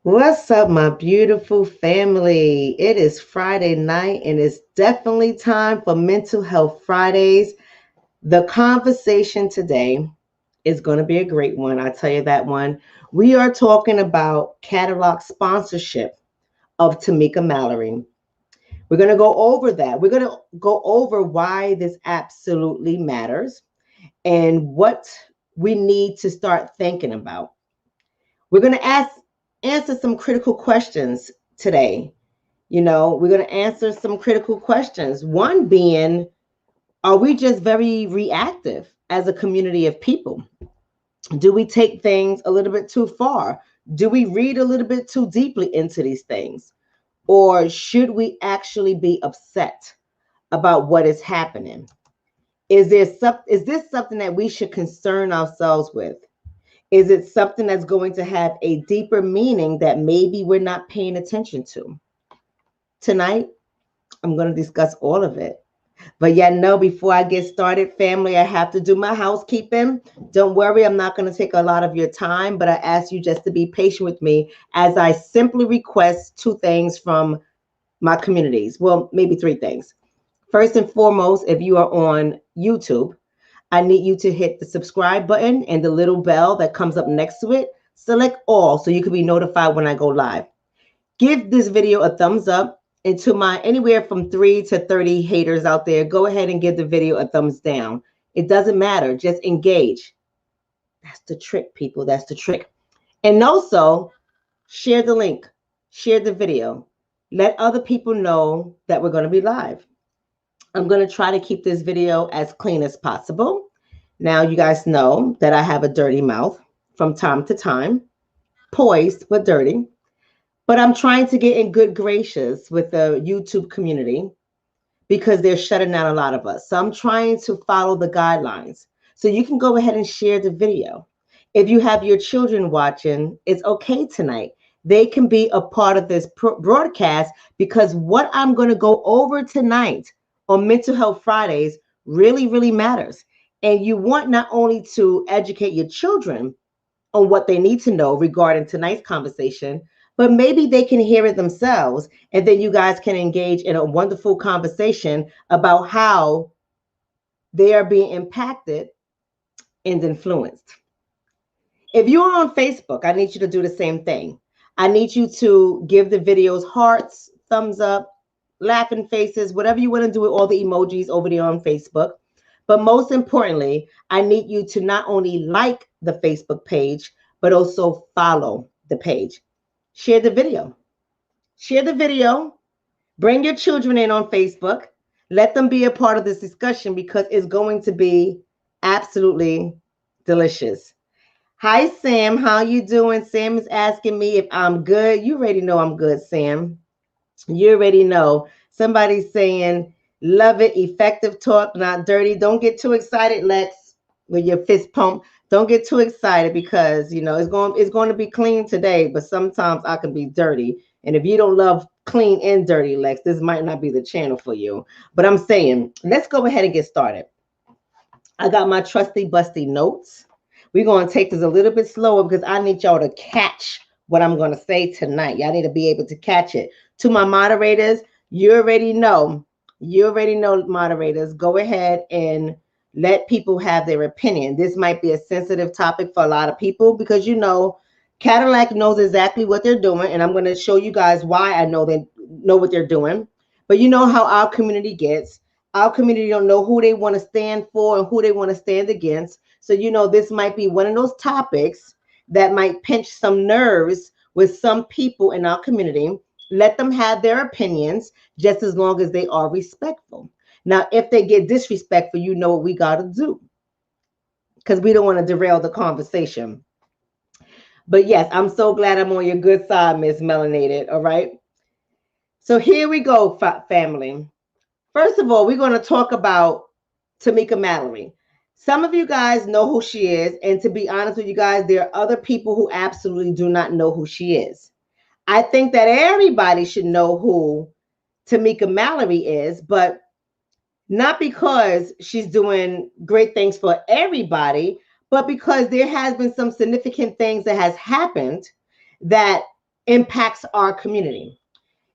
What's up, my beautiful family? It is Friday night and it's definitely time for Mental Health Fridays. The conversation today is going to be a great one. I tell you that one. We are talking about Cadillac sponsorship of Tamika Mallory. We're going to go over that. We're going to go over why this absolutely matters and what we need to start thinking about. We're going to answer some critical questions today. We're going to answer some critical questions. One being, are we just very reactive as a community of people? Do we take things a little bit too far? Do we read a little bit too deeply into these things? Or should we actually be upset about what is happening? Is this something that we should concern ourselves with? Is it something that's going to have a deeper meaning that maybe we're not paying attention to? Tonight, I'm going to discuss all of it. But yeah, no, before I get started, family, I have to do my housekeeping. Don't worry, I'm not going to take a lot of your time, but I ask you just to be patient with me as I simply request two things from my communities. Well, maybe three things. First and foremost, if you are on YouTube, I need you to hit the subscribe button and the little bell that comes up next to it. Select all so you can be notified when I go live. Give this video a thumbs up. And to my anywhere from 3 to 30 haters out there, go ahead and give the video a thumbs down. It doesn't matter. Just engage. That's the trick, people. That's the trick. And also, share the link. Share the video. Let other people know that we're going to be live. I'm going to try to keep this video as clean as possible. Now, you guys know that I have a dirty mouth from time to time, poised but dirty. But I'm trying to get in good graces with the YouTube community because they're shutting down a lot of us. So I'm trying to follow the guidelines. So you can go ahead and share the video. If you have your children watching, it's okay tonight. They can be a part of this broadcast because what I'm going to go over tonight on Mental Health Fridays really, really matters. And you want not only to educate your children on what they need to know regarding tonight's conversation, but maybe they can hear it themselves. And then you guys can engage in a wonderful conversation about how they are being impacted and influenced. If you are on Facebook, I need you to do the same thing. I need you to give the videos hearts, thumbs up, laughing faces, whatever you want to do with all the emojis over there on Facebook. But most importantly, I need you to not only like the Facebook page, but also follow the page. Share the video. Share the video. Bring your children in on Facebook. Let them be a part of this discussion because it's going to be absolutely delicious. Hi, Sam. How you doing? Sam is asking me if I'm good. You already know I'm good, Sam. You already know. Somebody's saying, love it. Effective talk, not dirty. Don't get too excited, Lex, with your fist pump. Don't get too excited because, it's going to be clean today, but sometimes I can be dirty. And if you don't love clean and dirty, Lex, this might not be the channel for you. But I'm saying, let's go ahead and get started. I got my trusty busty notes. We're going to take this a little bit slower because I need y'all to catch what I'm going to say tonight. Y'all need to be able to catch it. To my moderators, you already know, moderators, go ahead and let people have their opinion. This might be a sensitive topic for a lot of people because, Cadillac knows exactly what they're doing. And I'm going to show you guys why I know they know what they're doing. But you know how our community gets. Our community don't know who they want to stand for and who they want to stand against. So, this might be one of those topics that might pinch some nerves with some people in our community. Let them have their opinions just as long as they are respectful. Now, if they get disrespectful, you know what we got to do because we don't want to derail the conversation. But yes, I'm so glad I'm on your good side, Miss Melanated. All right. So here we go, family. First of all, we're going to talk about Tamika Mallory. Some of you guys know who she is. And to be honest with you guys, there are other people who absolutely do not know who she is. I think that everybody should know who Tamika Mallory is, but not because she's doing great things for everybody, but because there has been some significant things that has happened that impacts our community.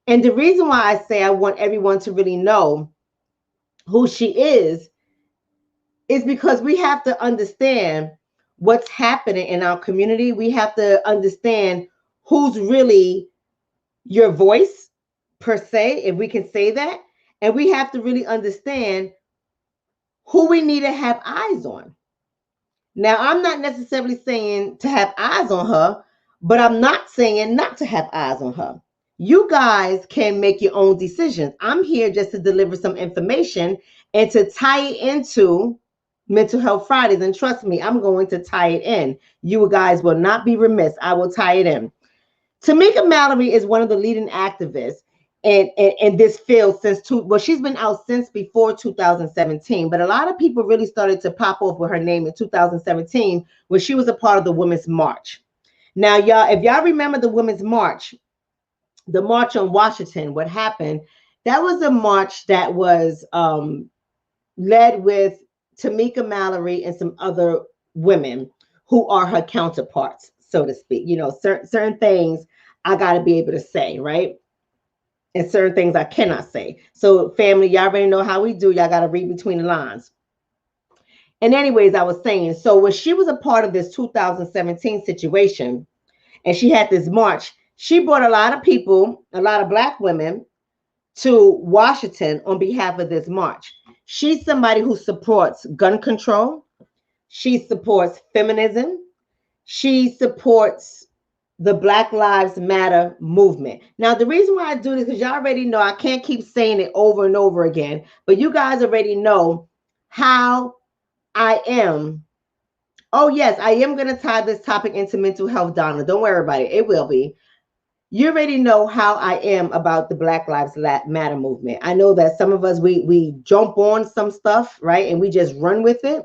And the reason why I say I want everyone to really know who she is because we have to understand what's happening in our community. We have to understand who's really your voice, per se, if we can say that. And we have to really understand who we need to have eyes on. Now, I'm not necessarily saying to have eyes on her, but I'm not saying not to have eyes on her. You guys can make your own decisions. I'm here just to deliver some information and to tie it into Mental Health Fridays. And trust me, I'm going to tie it in. You guys will not be remiss. I will tie it in. Tamika Mallory is one of the leading activists in this field she's been out since before 2017, but a lot of people really started to pop off with her name in 2017 when she was a part of the Women's March. Now, y'all, if y'all remember the Women's March, the March on Washington, what happened, that was a march that was led with Tamika Mallory and some other women who are her counterparts, so to speak. You know, certain things I got to be able to say, right? And certain things I cannot say. So, family, y'all already know how we do. Y'all got to read between the lines. And anyways, I was saying, so when she was a part of this 2017 situation, and she had this march, she brought a lot of people, a lot of Black women, to Washington on behalf of this march. She's somebody who supports gun control. She supports feminism. She supports the Black Lives Matter movement. Now, the reason why I do this, because y'all already know, I can't keep saying it over and over again, but you guys already know how I am. Oh, yes, I am going to tie this topic into mental health, Donna. Don't worry about it. It will be. You already know how I am about the Black Lives Matter movement. I know that some of us, we jump on some stuff, right? And we just run with it.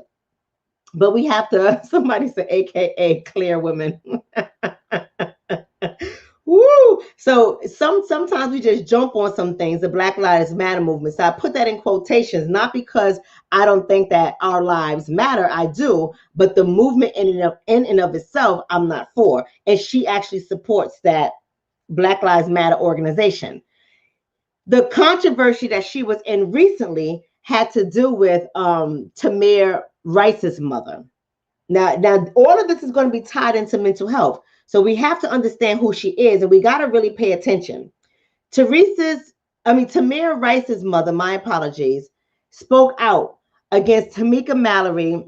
But we have to, somebody said, AKA clear women. Woo! So sometimes we just jump on some things, the Black Lives Matter movement. So I put that in quotations, not because I don't think that our lives matter. I do, but the movement in and of itself, I'm not for. And she actually supports that Black Lives Matter organization. The controversy that she was in recently had to do with Tamir Rice's mother. Now, all of this is going to be tied into mental health. So we have to understand who she is, and we got to really pay attention. Tamir Rice's mother, my apologies, spoke out against Tamika Mallory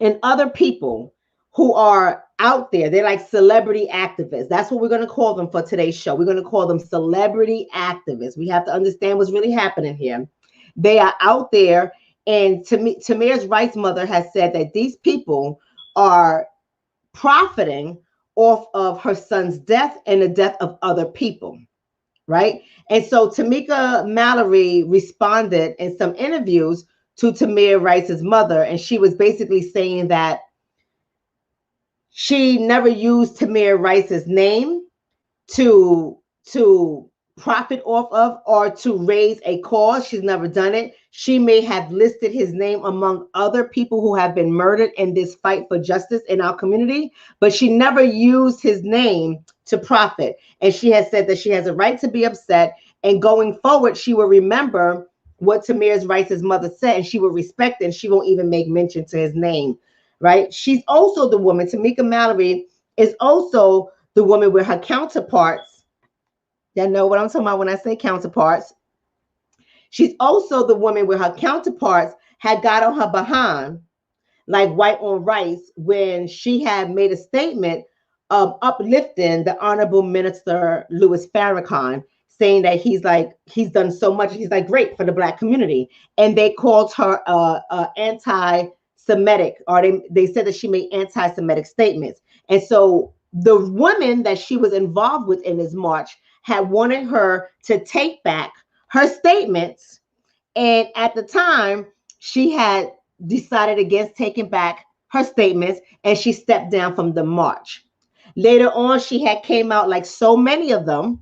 and other people who are out there. They're like celebrity activists. That's what we're going to call them for today's show. We're going to call them celebrity activists. We have to understand what's really happening here. They are out there, and Tamir Rice's mother has said that these people are profiting off of her son's death and the death of other people, right? And so Tamika Mallory responded in some interviews to Tamir Rice's mother, and she was basically saying that she never used Tamir Rice's name to profit off of or to raise a cause. She's never done it. She may have listed his name among other people who have been murdered in this fight for justice in our community, but she never used his name to profit. And she has said that she has a right to be upset, and going forward, she will remember what Tamir Rice's mother said, and she will respect it, and she won't even make mention to his name, right? She's also the woman, Tamika Mallory is also the woman with her counterparts. Y'all know what I'm talking about when I say counterparts. She's also the woman where her counterparts had got on her behind, like white on rice, when she had made a statement of uplifting the Honorable Minister Louis Farrakhan, saying that he's done so much. He's like great for the Black community. And they called her anti-Semitic, or they said that she made anti-Semitic statements. And so the women that she was involved with in this march had wanted her to take back her statements. And at the time, she had decided against taking back her statements, and she stepped down from the march. Later on, she had came out like so many of them.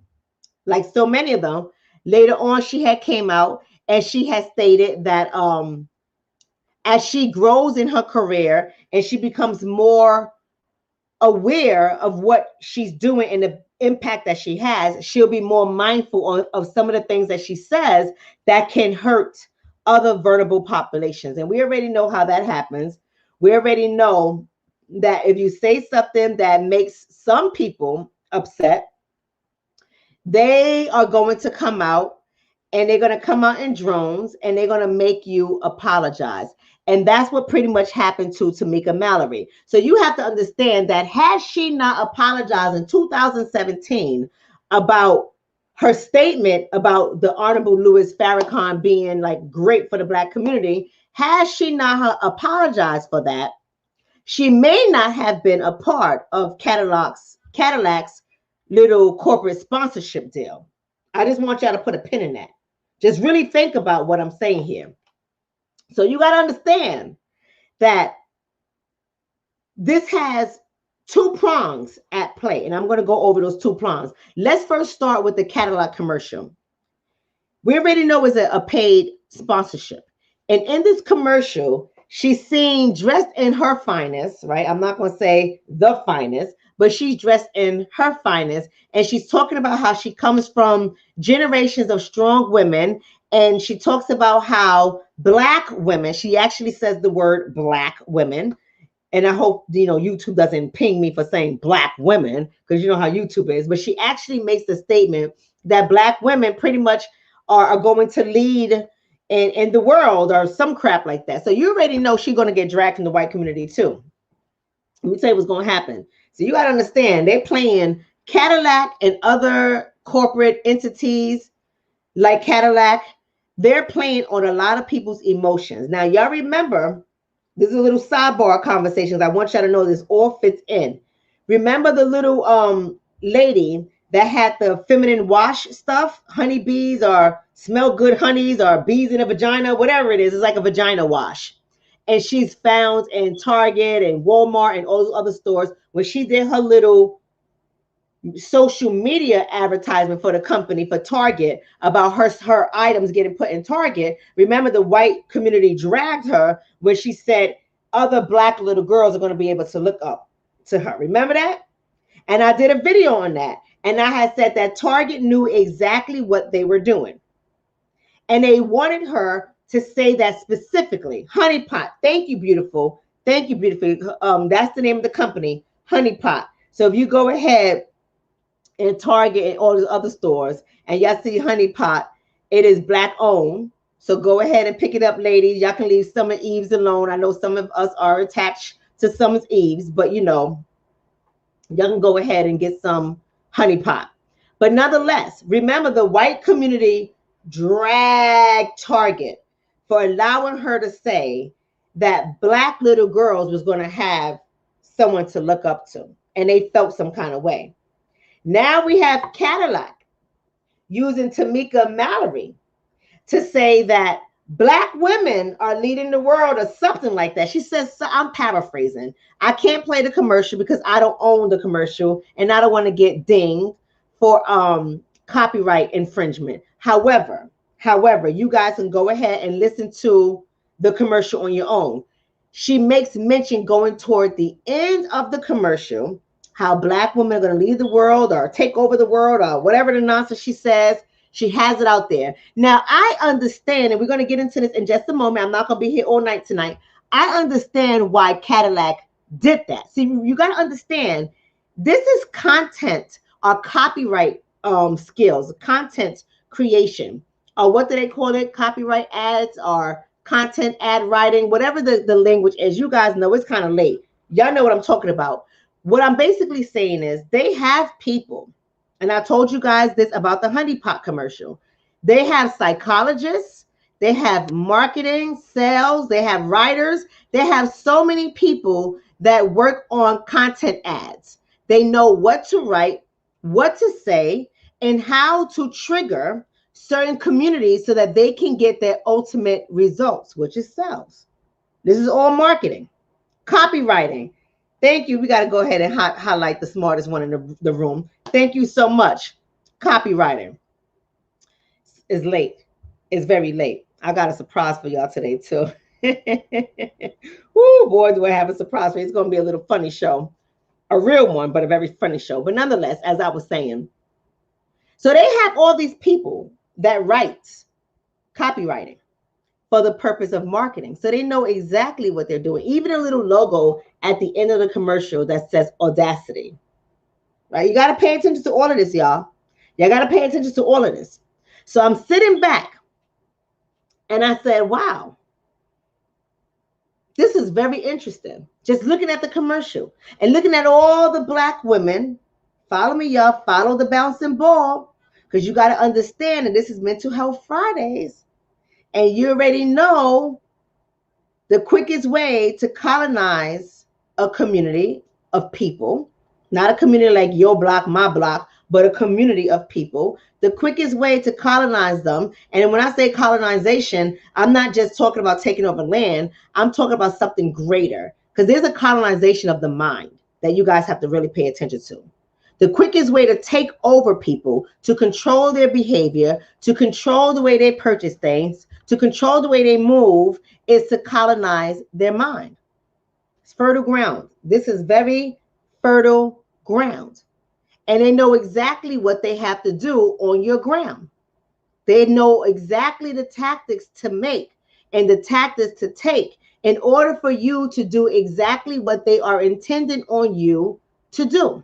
Later on, she had came out and she had stated that as she grows in her career and she becomes more aware of what she's doing and the impact that she has, she'll be more mindful of some of the things that she says that can hurt other vulnerable populations. And we already know how that happens. We already know that if you say something that makes some people upset, they are going to come out, and they're going to come out in drones, and they're going to make you apologize. And that's what pretty much happened to Tamika Mallory. So you have to understand that had she not apologized in 2017 about her statement about the Honorable Louis Farrakhan being like great for the Black community, had she not apologized for that, she may not have been a part of Cadillac's little corporate sponsorship deal. I just want y'all to put a pin in that. Just really think about what I'm saying here. So you got to understand that this has two prongs at play, and I'm going to go over those two prongs. Let's first start with the Cadillac commercial. We already know it's a paid sponsorship. And in this commercial, she's seen dressed in her finest, right? I'm not going to say the finest, but she's dressed in her finest. And she's talking about how she comes from generations of strong women. And she talks about how Black women, she actually says the word Black women. And I hope, YouTube doesn't ping me for saying Black women, because you know how YouTube is. But she actually makes the statement that Black women pretty much are going to lead in the world or some crap like that. So you already know she's going to get dragged in the white community too. Let me tell you what's going to happen. So you got to understand, they're playing Cadillac and other corporate entities like Cadillac. They're playing on a lot of people's emotions. Now, y'all remember, this is a little sidebar conversations. I want y'all to know this all fits in. Remember the little lady that had the feminine wash stuff, honeybees or smell good honeys or bees in a vagina, whatever it is. It's like a vagina wash. And she's found in Target and Walmart and all those other stores when she did her little social media advertisement for the company, for Target, about her items getting put in Target. Remember, the white community dragged her when she said other Black little girls are going to be able to look up to her. Remember that? And I did a video on that. And I had said that Target knew exactly what they were doing. And they wanted her to say that specifically. Honey Pot. Thank you, beautiful. Thank you, beautiful. That's the name of the company, Honey Pot. So if you go ahead in Target and all those other stores, and y'all see Honey Pot, it is Black owned. So go ahead and pick it up, ladies. Y'all can leave Summer Eves alone. I know some of us are attached to Summer Eves, but y'all can go ahead and get some Honey Pot. But nonetheless, remember, the white community dragged Target for allowing her to say that Black little girls was going to have someone to look up to, and they felt some kind of way. Now we have Cadillac using Tamika Mallory to say that Black women are leading the world or something like that. She says, so I'm paraphrasing. I can't play the commercial because I don't own the commercial and I don't want to get dinged for copyright infringement. However, you guys can go ahead and listen to the commercial on your own. She makes mention going toward the end of the commercial, how Black women are going to lead the world or take over the world or whatever the nonsense she says. She has it out there. Now, I understand, and we're going to get into this in just a moment. I'm not going to be here all night tonight. I understand why Cadillac did that. See, you got to understand, this is content or copyright skills, content creation, or what do they call it? Copyright ads or content ad writing, whatever the language is. You guys know it's kind of late. Y'all know what I'm talking about. What I'm basically saying is they have people, and I told you guys this about the Honey Pot commercial. They have psychologists, they have marketing, sales, they have writers, they have so many people that work on content ads. They know what to write, what to say, and how to trigger certain communities so that they can get their ultimate results, which is sales. This is all marketing. Copywriting. Thank you. We got to go ahead and highlight the smartest one in the room. Thank you so much. Copywriting is late. It's very late. I got a surprise for y'all today too. Woo, boy, do I have a surprise for you. It's going to be a little funny show. a real one, but a very funny show. But nonetheless, as I was saying, so they have all these people that write copywriting for the purpose of marketing. So they know exactly what they're doing. Even a little logo at the end of the commercial that says Audacity, right? You got to pay attention to all of this, y'all. You got to pay attention to all of this. So I'm sitting back and I said, wow, this is very interesting. Just looking at the commercial and looking at all the Black women. Follow me, y'all. Follow the bouncing ball, because you got to understand that this is Mental Health Fridays. And you already know the quickest way to colonize a community of people, not a community like your block, my block, but a community of people. The quickest way to colonize them, and when I say colonization, I'm not just talking about taking over land. I'm talking about something greater, because there's a colonization of the mind that you guys have to really pay attention to. The quickest way to take over people, to control their behavior, to control the way they purchase things, to control the way they move, is to colonize their mind. It's fertile ground. This is very fertile ground. And they know exactly what they have to do on your ground. They know exactly the tactics to make and the tactics to take in order for you to do exactly what they are intending on you to do.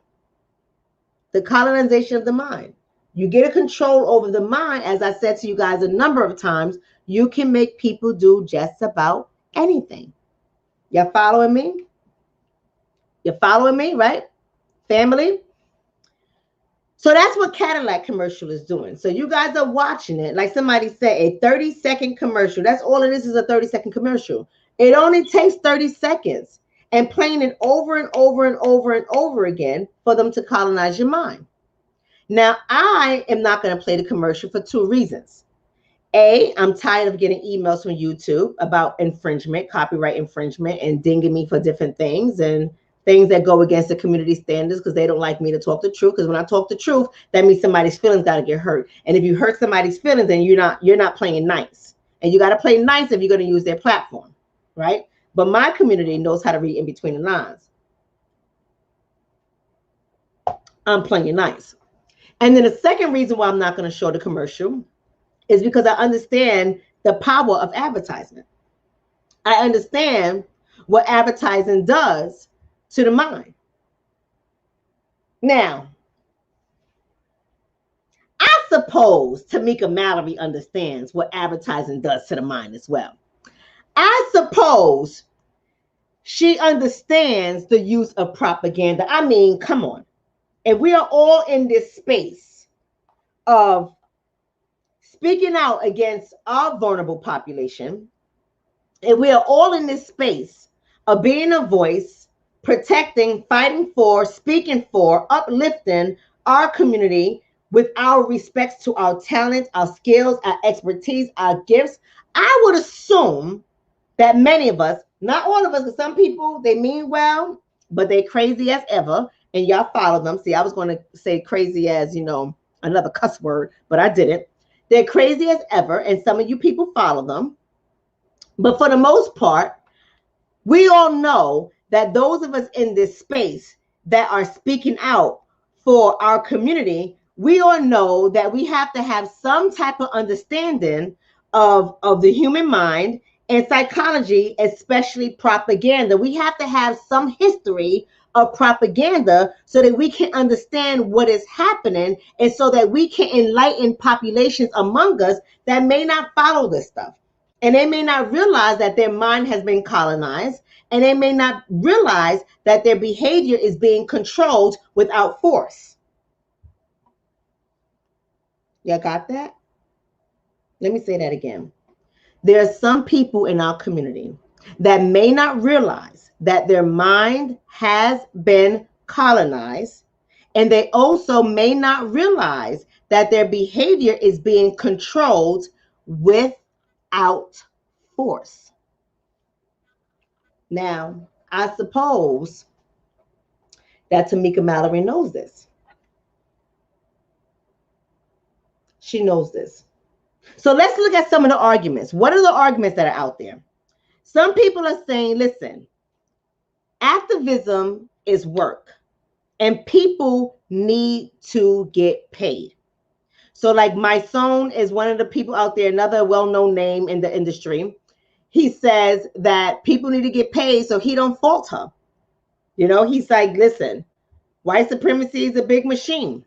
The colonization of the mind. You get a control over the mind. As I said to you guys a number of times, you can make people do just about anything. You're following me? You're following me, right? Family? So that's what Cadillac commercial is doing. So you guys are watching it. Like somebody said, a 30-second commercial. That's all it is a 30-second commercial. It only takes 30 seconds and playing it over and over and over and over again for them to colonize your mind. Now, I am not going to play the commercial for two reasons. A, I'm tired of getting emails from YouTube about infringement, copyright infringement, and dinging me for different things and things that go against the community standards because they don't like me to talk the truth. Because when I talk the truth, that means somebody's feelings got to get hurt. And if you hurt somebody's feelings, then you're not playing nice. And you got to play nice if you're going to use their platform, right? But my community knows how to read in between the lines. I'm playing nice. And then the second reason why I'm not going to show the commercial is because I understand the power of advertisement. I understand what advertising does to the mind. Now, I suppose Tamika Mallory understands what advertising does to the mind as well. I suppose she understands the use of propaganda. I mean, come on. If we are all in this space of speaking out against our vulnerable population, if we are all in this space of being a voice, protecting, fighting for, speaking for, uplifting our community with our respects to our talents, our skills, our expertise, our gifts, I would assume that many of us, not all of us, because some people, they mean well, but they crazy as ever, and y'all follow them. See, I was going to say crazy as, another cuss word, but I didn't. They're crazy as ever, and some of you people follow them. But for the most part, we all know that those of us in this space that are speaking out for our community, we all know that we have to have some type of understanding of the human mind and psychology, especially propaganda. We have to have some history of propaganda so that we can understand what is happening and so that we can enlighten populations among us that may not follow this stuff. And they may not realize that their mind has been colonized, and they may not realize that their behavior is being controlled without force. Y'all got that? Let me say that again. There are some people in our community that may not realize that their mind has been colonized, and they also may not realize that their behavior is being controlled without force. Now, I suppose that Tamika Mallory knows this. She knows this. So let's look at some of the arguments. What are the arguments that are out there? Some people are saying, listen, activism is work. and people need to get paid. So like my son is one of the people out there, another well-known name in the industry. He says that people need to get paid, so he don't fault her. You know, he's like, listen, white supremacy is a big machine.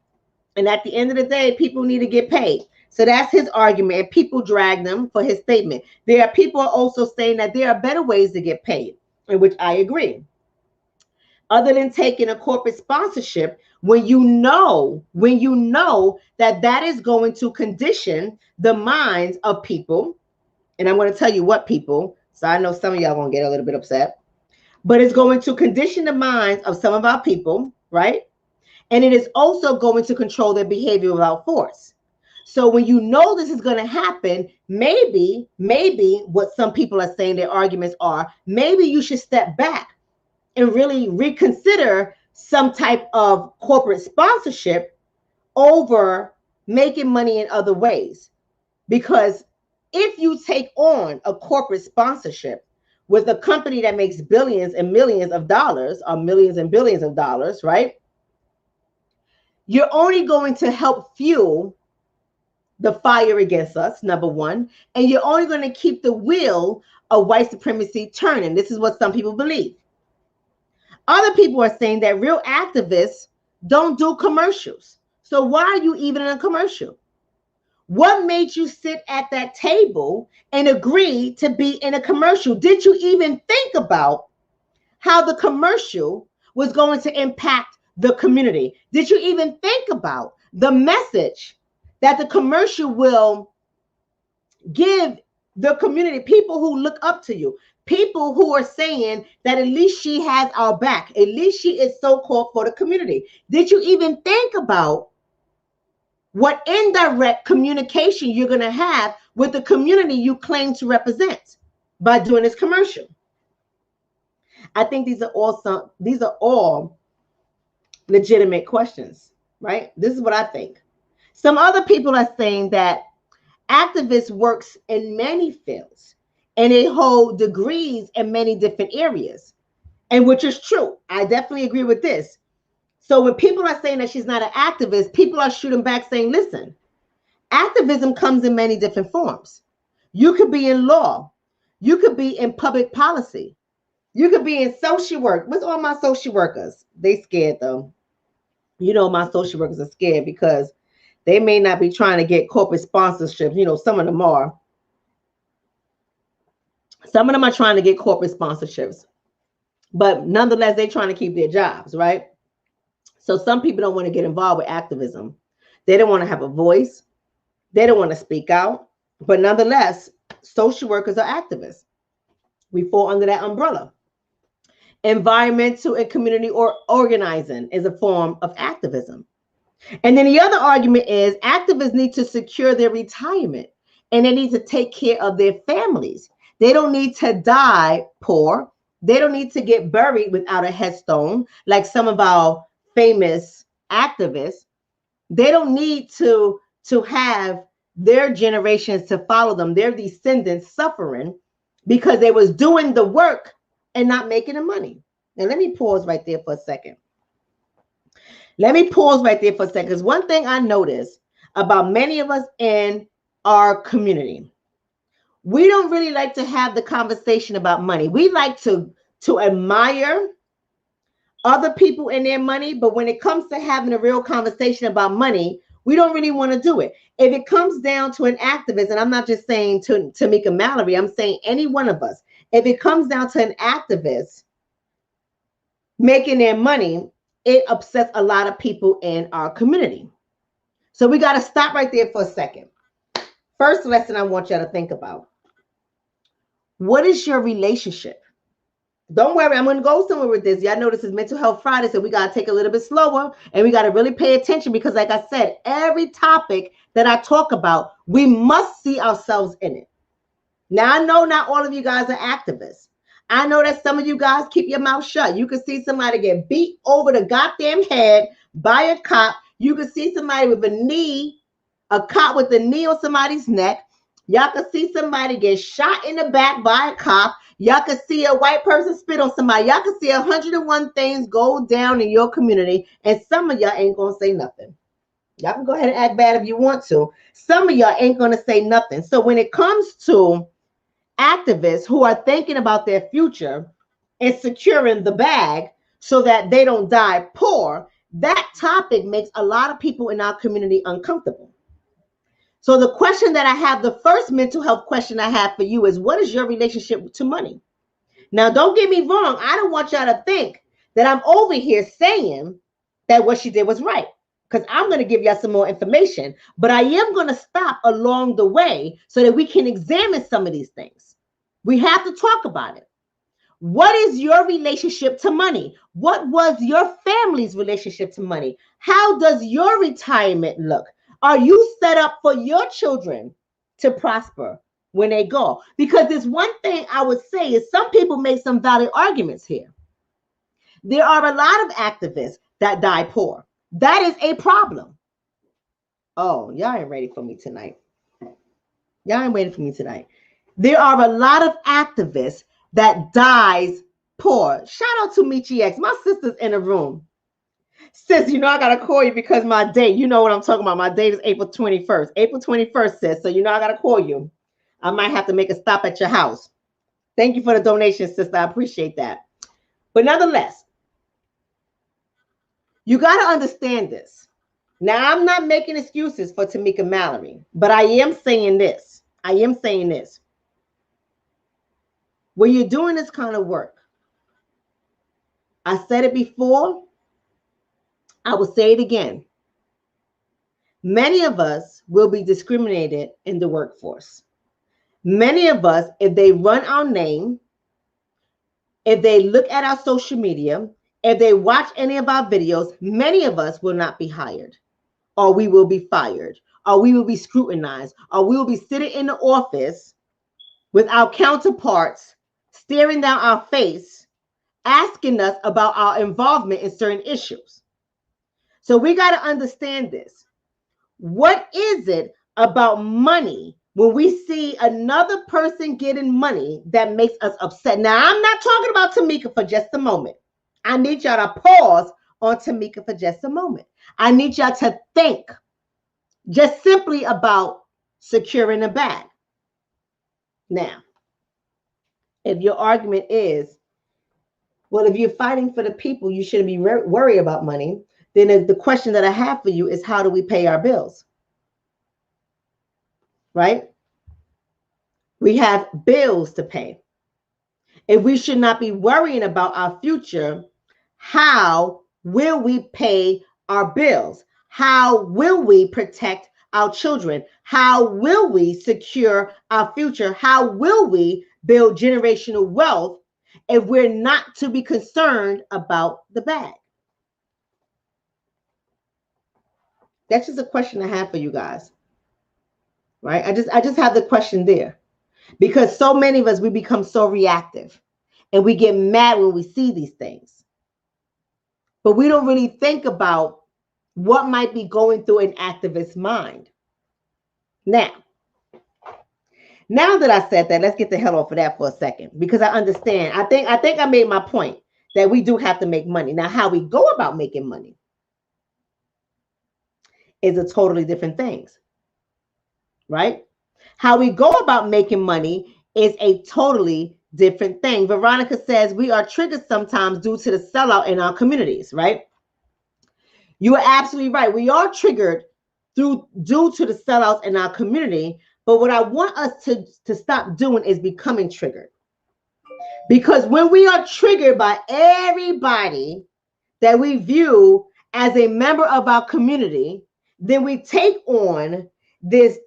And at the end of the day, people need to get paid. So that's his argument. And people drag them for his statement. There are people also saying that there are better ways to get paid, in which I agree. Other than taking a corporate sponsorship, when you know that that is going to condition the minds of people, and I'm going to tell you what people, so I know some of y'all going to get a little bit upset, but it's going to condition the minds of some of our people, right? And it is also going to control their behavior without force. So when you know this is going to happen, maybe what some people are saying their arguments are, maybe you should step back and really reconsider some type of corporate sponsorship over making money in other ways. Because if you take on a corporate sponsorship with a company that makes billions and millions of dollars, or millions and billions of dollars, right? You're only going to help fuel the fire against us, number one, and you're only going to keep the wheel of white supremacy turning. This is what some people believe. Other people are saying that real activists don't do commercials. So why are you even in a commercial? What made you sit at that table and agree to be in a commercial? Did you even think about how the commercial was going to impact the community? Did you even think about the message that the commercial will give the community, people who look up to you, people who are saying that at least she has our back, at least she is so-called for the community? Did you even think about what indirect communication you're going to have with the community you claim to represent by doing this commercial? I think these are all legitimate questions, right? This is what I think. Some other people are saying that activists works in many fields and they hold degrees in many different areas, and which is true. I definitely agree with this. So when people are saying that she's not an activist, people are shooting back saying, listen, activism comes in many different forms. You could be in law. You could be in public policy. You could be in social work. What's all my social workers? They scared though. You know, my social workers are scared because they may not be trying to get corporate sponsorships. You know, some of them are. Some of them are trying to get corporate sponsorships. But nonetheless, they're trying to keep their jobs, right? So some people don't want to get involved with activism. They don't want to have a voice. They don't want to speak out. But nonetheless, social workers are activists. We fall under that umbrella. Environmental and community organizing is a form of activism. And then the other argument is activists need to secure their retirement and they need to take care of their families. They don't need to die poor. They don't need to get buried without a headstone like some of our famous activists. They don't need to have their generations to follow them, their descendants suffering because they was doing the work and not making the money. Now let me pause right there for a second. Because one thing I noticed about many of us in our community, we don't really like to have the conversation about money. We like to admire other people and their money, but when it comes to having a real conversation about money, we don't really want to do it. If it comes down to an activist, and I'm not just saying to Tamika Mallory, I'm saying any one of us, if it comes down to an activist making their money, it upsets a lot of people in our community. So we got to stop right there for a second. First lesson I want y'all to think about. What is your relationship? Don't worry, I'm going to go somewhere with this. Y'all know this is Mental Health Friday, so we got to take a little bit slower and we got to really pay attention because like I said, every topic that I talk about, we must see ourselves in it. Now, I know not all of you guys are activists. I know that some of you guys keep your mouth shut. You can see somebody get beat over the goddamn head by a cop. You can see somebody with a cop with a knee on somebody's neck. Y'all can see somebody get shot in the back by a cop. Y'all can see a white person spit on somebody. Y'all can see 101 things go down in your community, and some of y'all ain't gonna say nothing. Y'all can go ahead and act bad if you want to. Some of y'all ain't gonna say nothing. So when it comes to activists who are thinking about their future and securing the bag so that they don't die poor, that topic makes a lot of people in our community uncomfortable. So the question that I have, the first mental health question I have for you is, what is your relationship to money? Now, don't get me wrong. I don't want y'all to think that I'm over here saying that what she did was right, because I'm going to give y'all some more information, but I am going to stop along the way so that we can examine some of these things. We have to talk about it. What is your relationship to money? What was your family's relationship to money? How does your retirement look? Are you set up for your children to prosper when they go? Because there's one thing I would say is some people make some valid arguments here. There are a lot of activists that die poor. That is a problem. Oh, y'all ain't ready for me tonight. Y'all ain't waiting for me tonight. There are a lot of activists that dies poor. Shout out to Michi X. My sister's in the room. Sis, you know I gotta call you because my date, you know what I'm talking about. My date is April 21st. April 21st, sis. So you know I gotta call you. I might have to make a stop at your house. Thank you for the donation, sister. I appreciate that. But nonetheless, you gotta understand this. Now, I'm not making excuses for Tamika Mallory, but I am saying this. When you're doing this kind of work, I said it before, I will say it again. Many of us will be discriminated in the workforce. Many of us, if they run our name, if they look at our social media, if they watch any of our videos, many of us will not be hired, or we will be fired, or we will be scrutinized, or we will be sitting in the office with our counterparts staring down our face, asking us about our involvement in certain issues. So we got to understand this. What is it about money when we see another person getting money that makes us upset? Now, I'm not talking about Tamika for just a moment. I need y'all to pause on Tamika for just a moment. I need y'all to think just simply about securing a bag. Now, if your argument is, well, if you're fighting for the people, you shouldn't be worried about money, then the question that I have for you is, how do we pay our bills? Right? We have bills to pay. If we should not be worrying about our future, how will we pay our bills? How will we protect our children? How will we secure our future? How will we build generational wealth if we're not to be concerned about the bag? That's just a question I have for you guys. Right? I just have the question there. Because so many of us, we become so reactive and we get mad when we see these things. But we don't really think about what might be going through an activist's mind. Now that I said that, let's get the hell off of that for a second, because I understand. I think I made my point that we do have to make money. Now, how we go about making money is a totally different thing, right? How we go about making money is a totally different thing. Veronica says we are triggered sometimes due to the sellout in our communities, right? You are absolutely right. We are triggered due to the sellouts in our community. But what I want us to stop doing is becoming triggered. Because when we are triggered by everybody that we view as a member of our community, then we take on this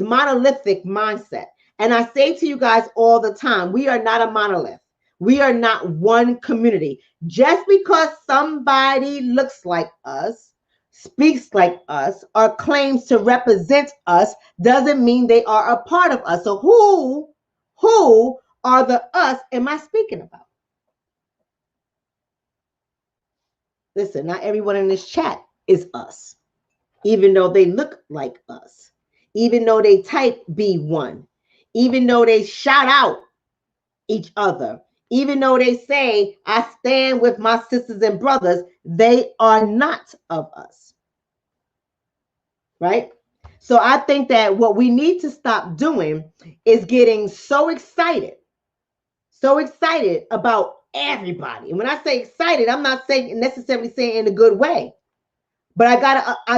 monolithic mindset. And I say to you guys all the time, we are not a monolith. We are not one community. Just because somebody looks like us, speaks like us, or claims to represent us doesn't mean they are a part of us. So who are the us am I speaking about? Listen, not everyone in this chat is us, even though they look like us. even though they type B1, even though they shout out each other, even though they say, I stand with my sisters and brothers, they are not of us. Right? So I think that what we need to stop doing is getting so excited about everybody. And when I say excited, I'm not saying necessarily saying in a good way. But I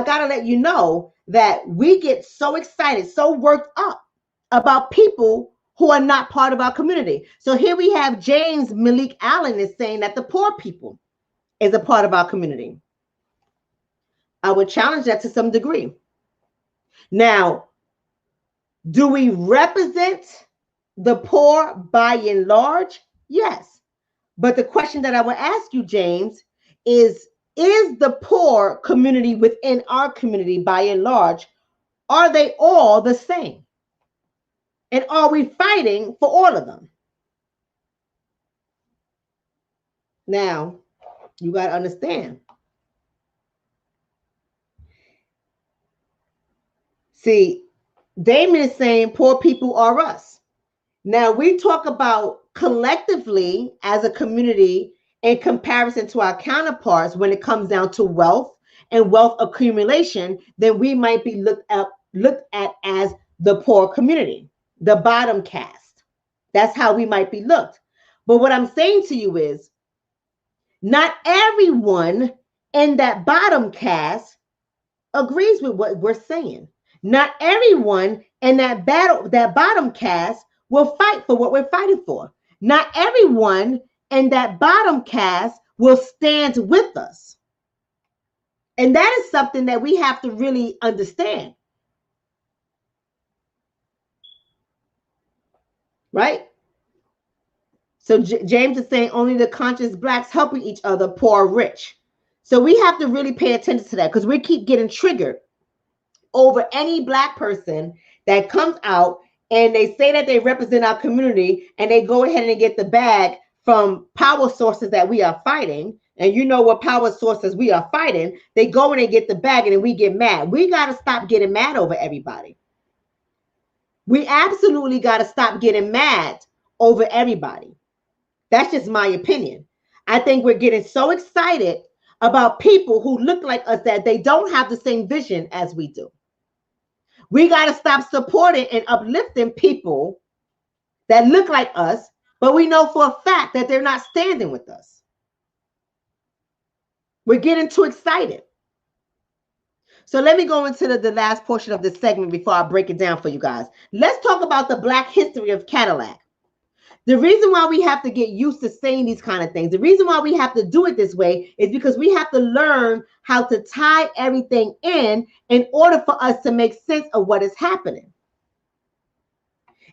gotta let you know that we get so excited, so worked up about people who are not part of our community. So here we have James Malik Allen is saying that the poor people is a part of our community. I would challenge that to some degree. Now, do we represent the poor by and large? Yes. But the question that I would ask you, James, is the poor community within our community by and large, are they all the same? And are we fighting for all of them? Now, you got to understand. See, Damon is saying poor people are us. Now, we talk about collectively as a community in comparison to our counterparts when it comes down to wealth and wealth accumulation, then we might be looked at as the poor community, the bottom caste. That's how we might be looked. But what I'm saying to you is not everyone in that bottom caste agrees with what we're saying. Not everyone in that bottom caste will fight for what we're fighting for. Not everyone in that bottom caste will stand with us. And that is something that we have to really understand. Right? So James is saying only the conscious blacks helping each other, poor, rich. So we have to really pay attention to that because we keep getting triggered over any black person that comes out and they say that they represent our community and they go ahead and get the bag from power sources that we are fighting. And you know what power sources we are fighting. They go and they get the bag and then we get mad. We got to stop getting mad over everybody. We absolutely got to stop getting mad over everybody. That's just my opinion. I think we're getting so excited about people who look like us that they don't have the same vision as we do. We got to stop supporting and uplifting people that look like us, but we know for a fact that they're not standing with us. We're getting too excited. So let me go into the last portion of this segment before I break it down for you guys. Let's talk about the Black history of Cadillac. The reason why we have to get used to saying these kind of things, the reason why we have to do it this way is because we have to learn how to tie everything in order for us to make sense of what is happening.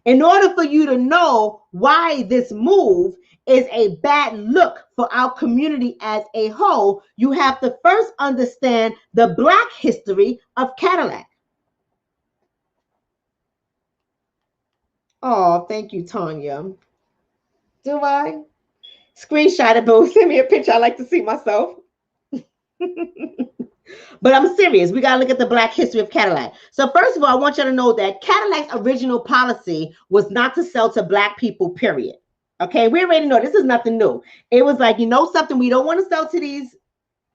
In order for you to know why this move is a bad look for our community as a whole, you have to first understand the Black history of Cadillac. Oh, thank you, Tanya. Do I? Screenshot it, boo. Send me a picture. I like to see myself. But I'm serious. We got to look at the Black history of Cadillac. So first of all, I want you to know that Cadillac's original policy was not to sell to Black people, period. Okay, we already know this is nothing new. It was like, you know something, we don't want to sell to these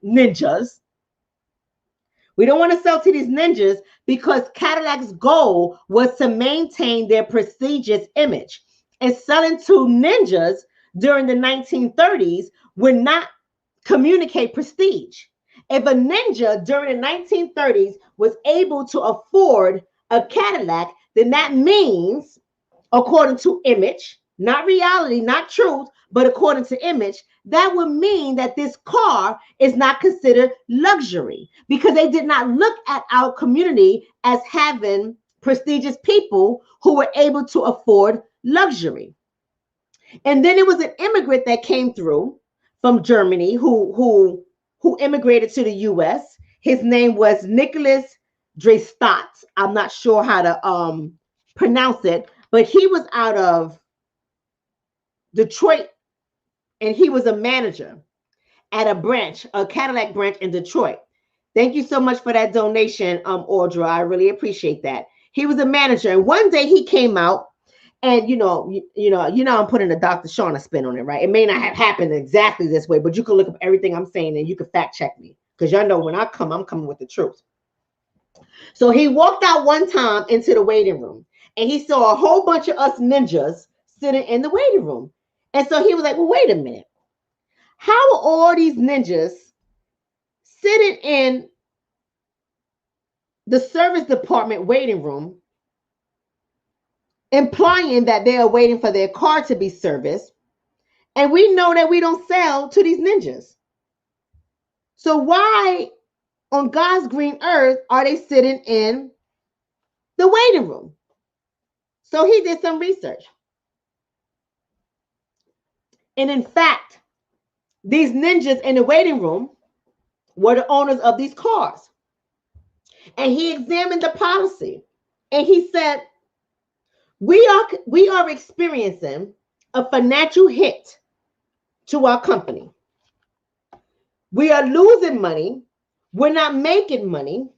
ninjas. We don't want to sell to these ninjas because Cadillac's goal was to maintain their prestigious image. And selling to ninjas during the 1930s would not communicate prestige. If a ninja during the 1930s was able to afford a Cadillac, then that means, according to image, not reality, not truth, but according to image, that would mean that this car is not considered luxury because they did not look at our community as having prestigious people who were able to afford luxury. And then it was an immigrant that came through from Germany who immigrated to the U.S. His name was Nicholas Drestadt. I'm not sure how to pronounce it, but he was out of Detroit, and he was a manager at a Cadillac branch in Detroit. Thank you so much for that donation, Audra. I really appreciate that. He was a manager. And one day he came out and I'm putting a Dr. Shonna spin on it, right? It may not have happened exactly this way, but you can look up everything I'm saying and you can fact check me. Because y'all know when I come, I'm coming with the truth. So he walked out one time into the waiting room and he saw a whole bunch of us ninjas sitting in the waiting room. And so he was like, well, wait a minute. How are all these ninjas sitting in the service department waiting room, implying that they are waiting for their car to be serviced? And we know that we don't sell to these ninjas. So why on God's green earth are they sitting in the waiting room? So he did some research. And in fact, these ninjas in the waiting room were the owners of these cars. And he examined the policy. And he said, we are experiencing a financial hit to our company. We are losing money. We're not making money.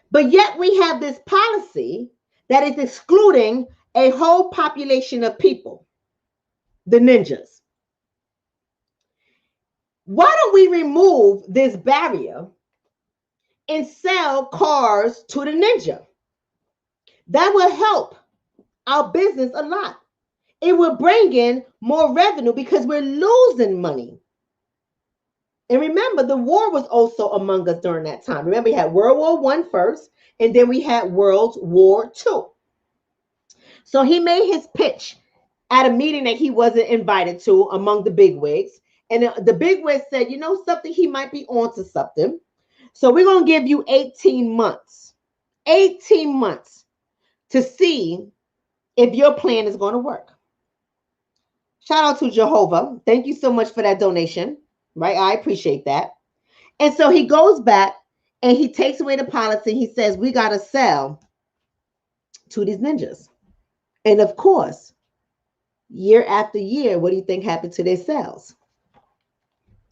But yet we have this policy that is excluding a whole population of people, the ninjas. Why don't we remove this barrier and sell cars to the ninja? That will help our business a lot. It will bring in more revenue because we're losing money. And remember, the war was also among us during that time. Remember, we had World War I first, and then we had World War II. So he made his pitch at a meeting that he wasn't invited to among the bigwigs. And the bigwigs said, you know something, he might be onto something. So we're going to give you 18 months. 18 months to see if your plan is going to work. Shout out to Jehovah. Thank you so much for that donation. Right? I appreciate that. And so he goes back and he takes away the policy. He says, we got to sell to these ninjas. And of course, year after year, what do you think happened to their sales?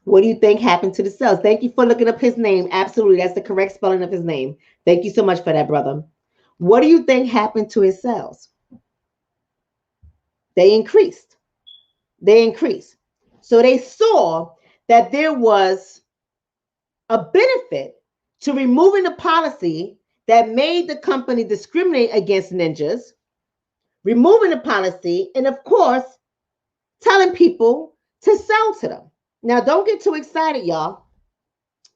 What do you think happened to the sales? Thank you for looking up his name. Absolutely. That's the correct spelling of his name. Thank you so much for that, brother. What do you think happened to his sales? They increased. They increased. So they saw that there was a benefit to removing the policy that made the company discriminate against ninjas, removing the policy, and of course, telling people to sell to them. Now, don't get too excited, y'all.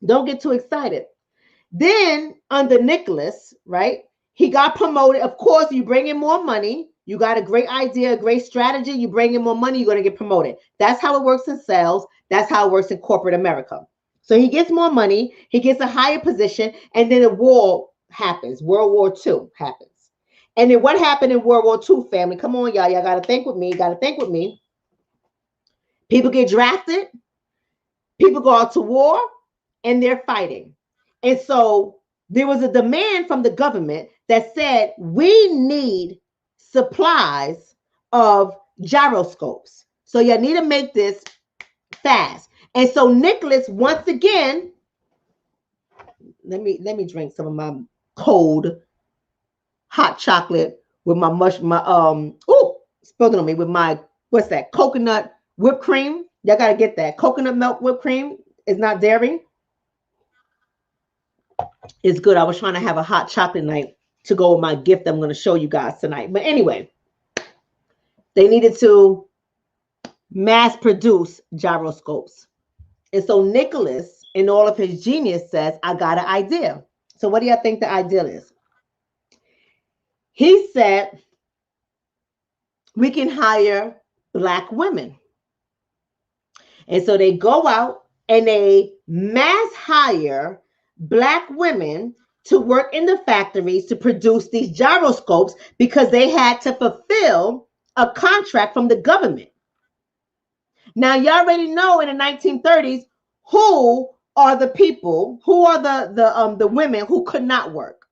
Don't get too excited. Then under Nicholas, right, he got promoted. Of course, you bring in more money. You got a great idea, a great strategy. You bring in more money, you're going to get promoted. That's how it works in sales. That's how it works in corporate America. So he gets more money, he gets a higher position, and then a war happens. World War II happens. And then what happened in World War II, family? Come on, y'all. Y'all got to think with me. Got to think with me. People get drafted. People go out to war, and they're fighting. And so there was a demand from the government that said, we need supplies of gyroscopes. So you need to make this fast. And so Nicholas, once again, let me drink some of my cold hot chocolate with my spilled it on me with my, what's that? Coconut whipped cream. Y'all got to get that. Coconut milk whipped cream is not dairy. It's good. I was trying to have a hot chocolate night to go with my gift I'm going to show you guys tonight. But anyway, they needed to mass produce gyroscopes. And so Nicholas, in all of his genius, says, I got an idea. So what do y'all think the idea is? He said, we can hire Black women. And so they go out and they mass hire Black women to work in the factories to produce these gyroscopes because they had to fulfill a contract from the government. Now, you already know in the 1930s, who are the people, who are the women who could not work?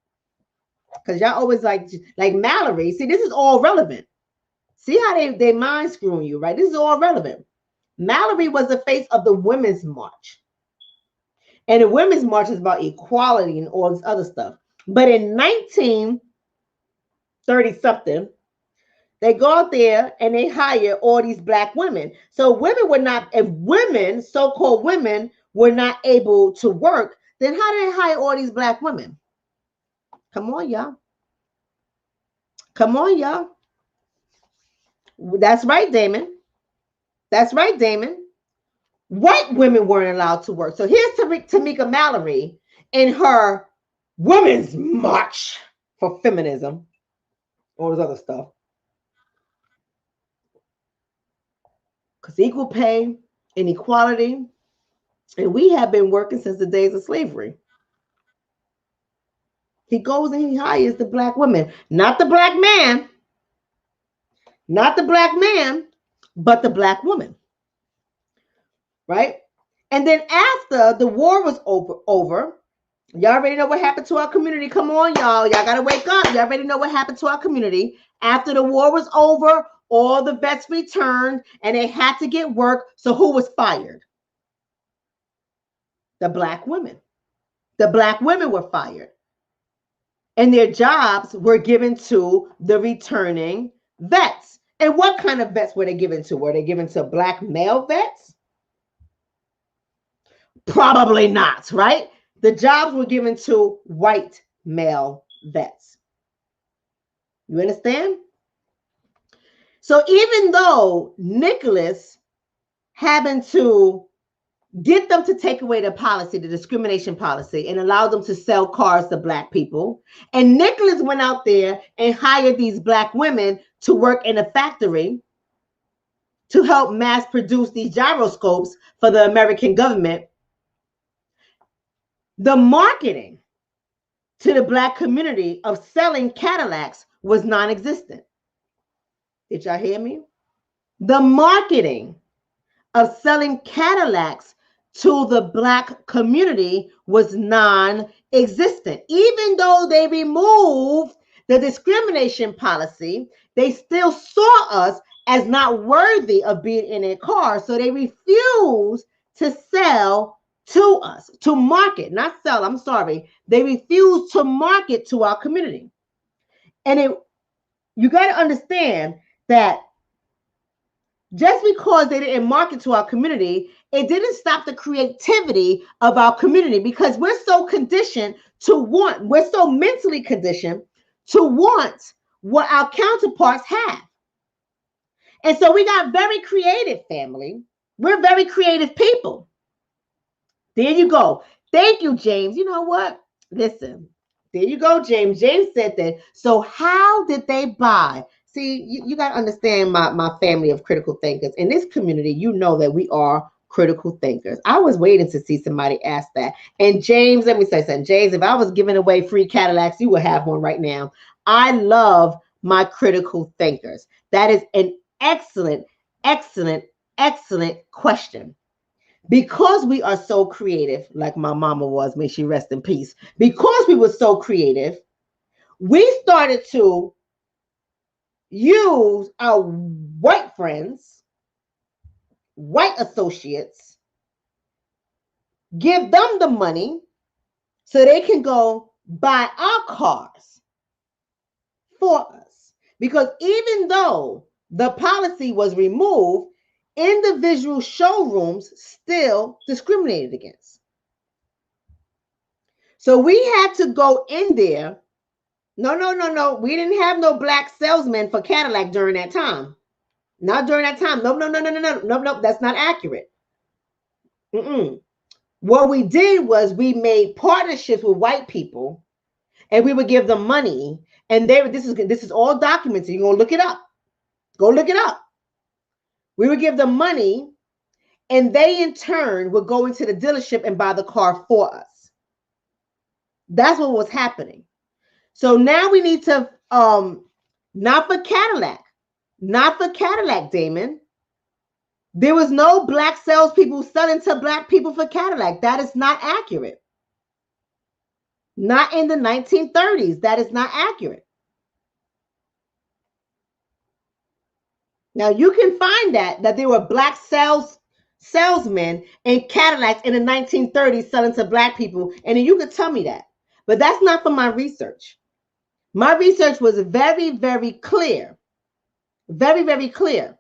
Because y'all always like Mallory. See, this is all relevant. See how they mind screwing you, right? This is all relevant. Mallory was the face of the Women's March. And the Women's March is about equality and all this other stuff. But in 19 30-something. They go out there and they hire all these black women. So if women, so-called women, were not able to work, then how did they hire all these black women? Come on, y'all. Come on, y'all. That's right, Damon. That's right, Damon. White women weren't allowed to work. So here's Tamika Mallory in her Women's March for Feminism, all this other stuff. Because equal pay and equality, and we have been working since the days of slavery. He goes and he hires the black women, not the black man, not the black man, but the black woman. Right? And then after the war was over, y'all already know what happened to our community. Come on, y'all. Y'all got to wake up. Y'all already know what happened to our community. After the war was over, all the vets returned and they had to get work. So who was fired? The black women. The black women were fired. And their jobs were given to the returning vets. And what kind of vets were they given to? Were they given to black male vets? Probably not, right? The jobs were given to white male vets. You understand? So even though Nicholas happened to get them to take away the policy, the discrimination policy, and allow them to sell cars to black people, and Nicholas went out there and hired these black women to work in a factory to help mass produce these gyroscopes for the American government, the marketing to the black community of selling Cadillacs was non-existent. Did y'all hear me? The marketing of selling Cadillacs to the black community was non-existent. Even though they removed the discrimination policy, they still saw us as not worthy of being in a car. So they refused to sell to us, to market, not sell, I'm sorry. They refused to market to our community. And you got to understand that just because they didn't market to our community, it didn't stop the creativity of our community, because we're so conditioned to want, we're so mentally conditioned to want what our counterparts have. And so we got very creative, family. We're very creative people. There you go. Thank you, James. You know what? Listen, there you go, James. James said that. So how did they buy? See, you got to understand my family of critical thinkers. In this community, you know that we are critical thinkers. I was waiting to see somebody ask that. And James, let me say something. James, if I was giving away free Cadillacs, you would have one right now. I love my critical thinkers. That is an excellent, excellent, excellent question. Because we are so creative, like my mama was, may she rest in peace. Because we were so creative, we started to use our white friends, white associates, give them the money so they can go buy our cars for us. Because even though the policy was removed, individual showrooms still discriminated against. So we had to go in there. No. We didn't have no black salesmen for Cadillac during that time. Not during that time. No. That's not accurate. What we did was we made partnerships with white people, and we would give them money. And this is all documented. You're gonna look it up. Go look it up. We would give them money, and they in turn would go into the dealership and buy the car for us. That's what was happening. So now we need to, not for Cadillac, Damon. There was no black salespeople selling to black people for Cadillac. That is not accurate. Not in the 1930s. That is not accurate. Now you can find that there were black salesmen in Cadillacs in the 1930s selling to black people, and then you could tell me that. But that's not from my research. My research was very, very clear, very, very clear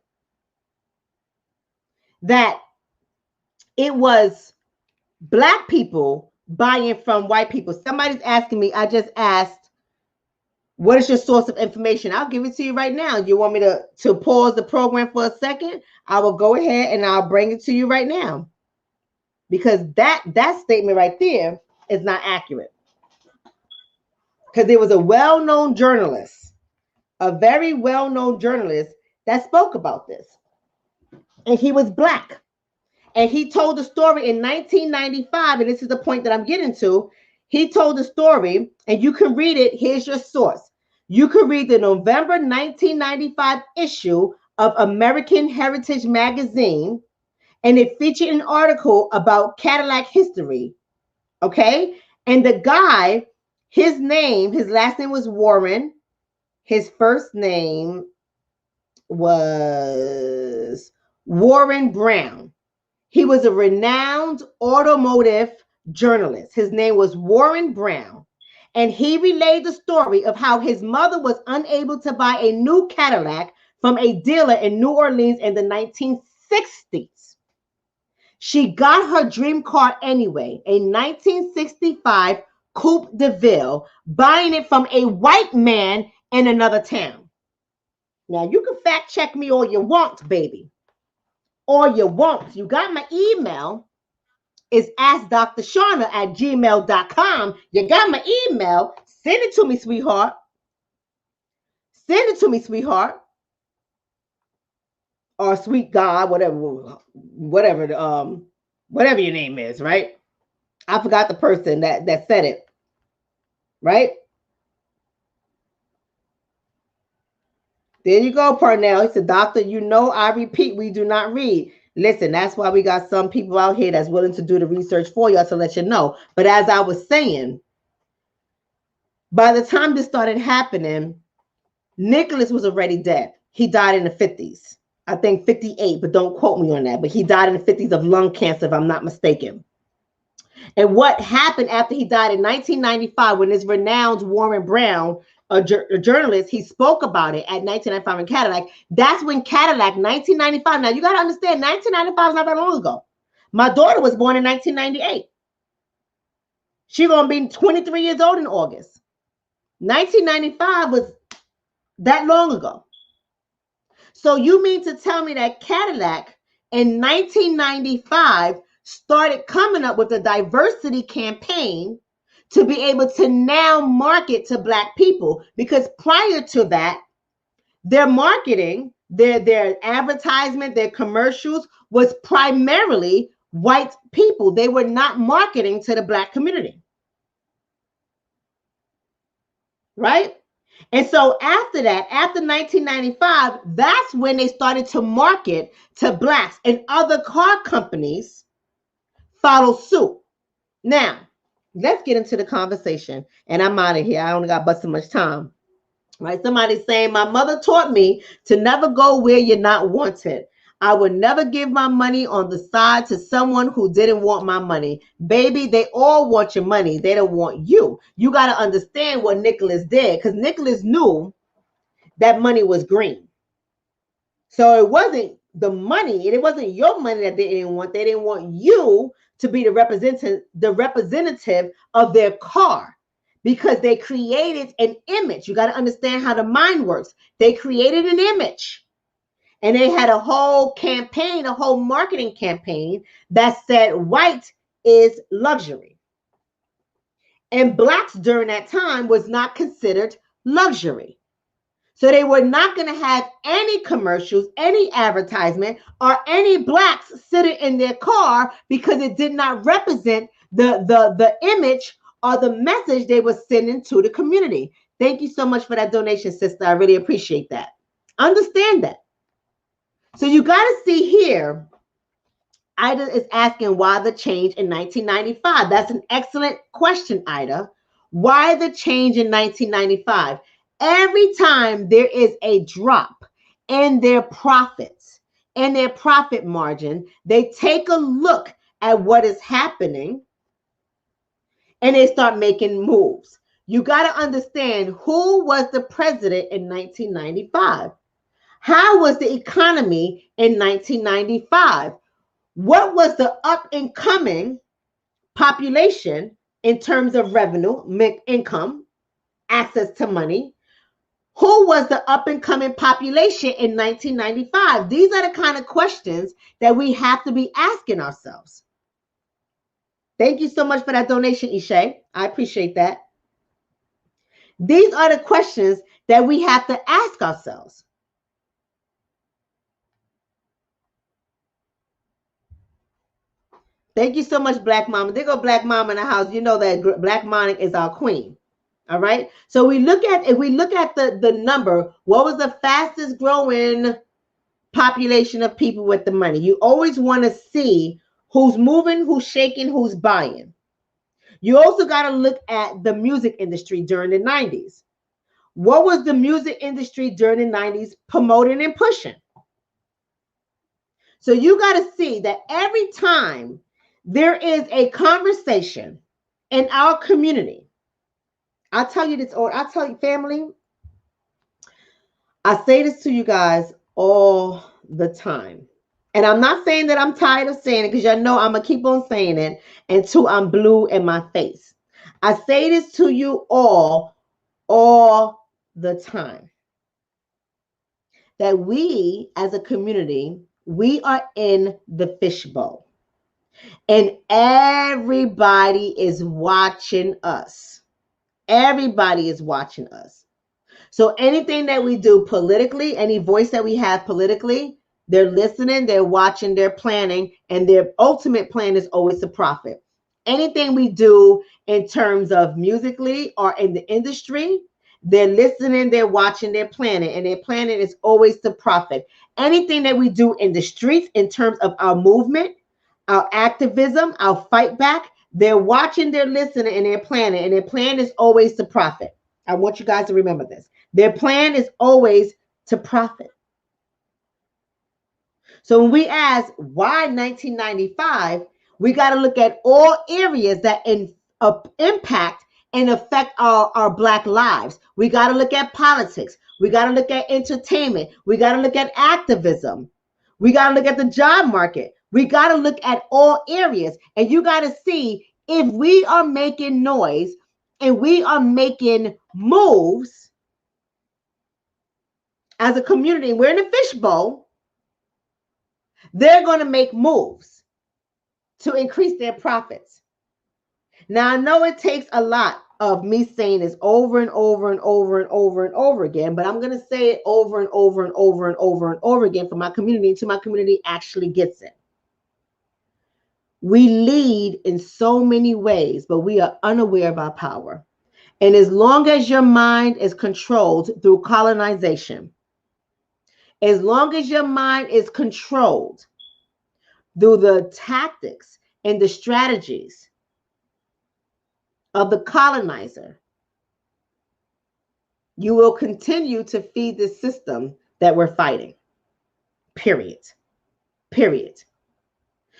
that it was Black people buying from white people. Somebody's asking me, I just asked, what is your source of information? I'll give it to you right now. You want me to pause the program for a second? I will go ahead and I'll bring it to you right now. Because that statement right there is not accurate. Because there was a well-known journalist, a very well-known journalist that spoke about this. And he was Black. And he told the story in 1995, and this is the point that I'm getting to. He told the story, and you can read it. Here's your source. You can read the November 1995 issue of American Heritage Magazine, and it featured an article about Cadillac history. Okay? And the guy, his last name was Warren. His first name was Warren Brown. He was a renowned automotive journalist. His name was Warren Brown. And he relayed the story of how his mother was unable to buy a new Cadillac from a dealer in New Orleans in the 1960s. She got her dream car anyway, a 1965 Coupe de Ville, buying it from a white man in another town. Now, you can fact check me all you want, baby. All you want. You got my email. It's askdrshonna@gmail.com. You got my email. Send it to me, sweetheart. Send it to me, sweetheart. Or sweet God, whatever your name is, right? I forgot the person that said it, right? There you go, Parnell. He said, Doctor, I repeat, we do not read. Listen, that's why we got some people out here that's willing to do the research for you to let you know. But as I was saying, by the time this started happening, Nicholas was already dead. He died in the 50s. I think 58, but don't quote me on that. But he died in the 50s of lung cancer, if I'm not mistaken. And what happened after he died in 1995, when this renowned Warren Brown, a journalist, he spoke about it at 1995 in Cadillac. That's when Cadillac, 1995. Now, you got to understand, 1995 is not that long ago. My daughter was born in 1998. She's going to be 23 years old in August. 1995 was that long ago. So you mean to tell me that Cadillac in 1995 started coming up with a diversity campaign to be able to now market to Black people? Because prior to that, their marketing, their advertisement, their commercials was primarily white people. They were not marketing to the Black community. Right? And so after that, after 1995, that's when they started to market to Blacks, and other car companies follow suit. Now, let's get into the conversation, and I'm out of here. I only got but so much time. Right? Somebody's saying, my mother taught me to never go where you're not wanted. I would never give my money on the side to someone who didn't want my money. Baby, they all want your money. They don't want you. You got to understand what Nicholas did, because Nicholas knew that money was green. So it wasn't the money, it wasn't your money that they didn't want. They didn't want you to be the representative of their car, because they created an image. You got to understand how the mind works. They created an image. And they had a whole campaign, a whole marketing campaign that said white is luxury. And Blacks during that time was not considered luxury. So they were not going to have any commercials, any advertisement, or any Blacks sitting in their car, because it did not represent the image or the message they were sending to the community. Thank you so much for that donation, sister. I really appreciate that. Understand that. So you got to see here, Ida is asking why the change in 1995. That's an excellent question, Ida. Why the change in 1995? Every time there is a drop in their profits and their profit margin, they take a look at what is happening and they start making moves. You got to understand who was the president in 1995. How was the economy in 1995? What was the up and coming population in terms of revenue, income, access to money? Who was the up and coming population in 1995? These are the kind of questions that we have to be asking ourselves. Thank you so much for that donation, Ishay. I appreciate that. These are the questions that we have to ask ourselves. Thank you so much, Black Mama. There go Black Mama in the house. You know that Black Mama is our queen. All right. So if we look at the number, what was the fastest growing population of people with the money? You always want to see who's moving, who's shaking, who's buying. You also got to look at the music industry during the 90s. What was the music industry during the 90s promoting and pushing? So you got to see that every time there is a conversation in our community, I'll tell you this, or I'll tell you, family, I say this to you guys all the time. And I'm not saying that I'm tired of saying it, because y'all know I'm going to keep on saying it until I'm blue in my face. I say this to you all the time. That we as a community, we are in the fishbowl. And everybody is watching us. Everybody is watching us. So anything that we do politically, any voice that we have politically, they're listening, they're watching, they're planning, and their ultimate plan is always to profit. Anything we do in terms of musically or in the industry, they're listening, they're watching, they're planning, and their planning is always to profit. Anything that we do in the streets in terms of our movement, our activism, our fight back, they're watching, they're listening, and they're planning, and their plan is always to profit. I want you guys to remember this. Their plan is always to profit. So when we ask why 1995, we got to look at all areas that impact and affect our Black lives. We got to look at politics. We got to look at entertainment. We got to look at activism. We got to look at the job market. We got to look at all areas. And you got to see if we are making noise and we are making moves as a community, we're in a fishbowl, they're going to make moves to increase their profits. Now, I know it takes a lot of me saying this over and over and over and over and over again, but I'm going to say it over and over and over and over and over again for my community until my community actually gets it. We lead in so many ways, but we are unaware of our power. And as long as your mind is controlled through colonization, as long as your mind is controlled through the tactics and the strategies of the colonizer, you will continue to feed the system that we're fighting. Period. Period.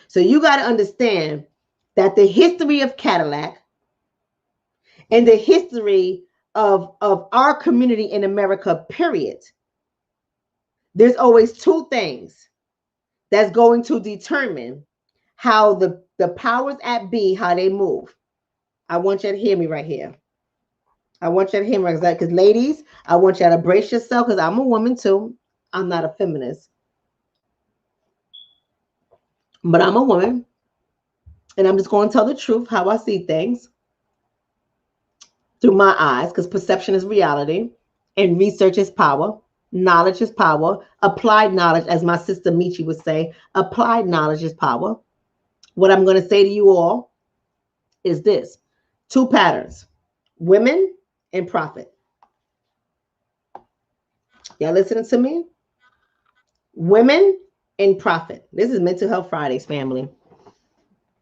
So you got to understand that the history of Cadillac and the history of our community in America, period, there's always two things that's going to determine how the powers at be, how they move. I want you to hear me right here. I want you to hear me right, because ladies, I want you to brace yourself, because I'm a woman too. I'm not a feminist, but I'm a woman, and I'm just going to tell the truth, how I see things through my eyes, because perception is reality and research is power. Knowledge is power. Applied knowledge, as my sister Michi would say, applied knowledge is power. What I'm going to say to you all is this: two patterns, women and profit. Y'all listening to me? Women and profit. This is Mental Health Fridays, family.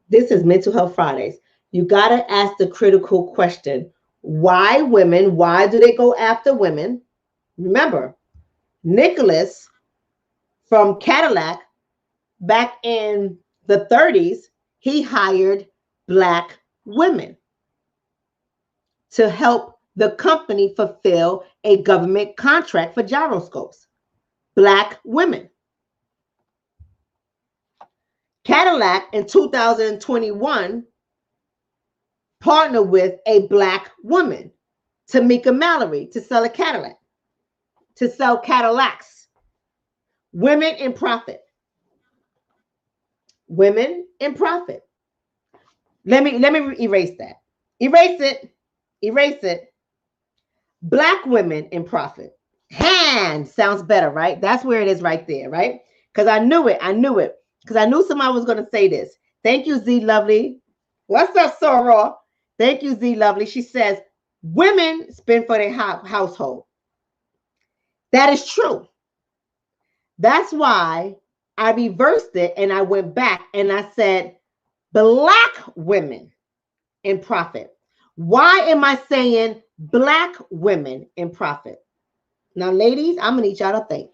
This is Mental Health Fridays. You got to ask the critical question. Why women? Why do they go after women? Remember, Nicholas from Cadillac back in the 30s, he hired Black women to help the company fulfill a government contract for gyroscopes? Black women. Cadillac in 2021 partnered with a Black woman, Tamika Mallory, to sell a Cadillac, to sell Cadillacs. Women in profit. Women in profit. Let me erase that. Erase it. Erase it. Black women in profit. Hand sounds better, right? That's where it is right there, right? Because I knew it. I knew it. Because I knew somebody was going to say this. Thank you, Z Lovely. What's up, Sora? Thank you, Z Lovely. She says, women spend for their household. That is true. That's why I reversed it and I went back and I said, Black women in profit. Why am I saying Black women in profit? Now, ladies, I'm going to need y'all to think.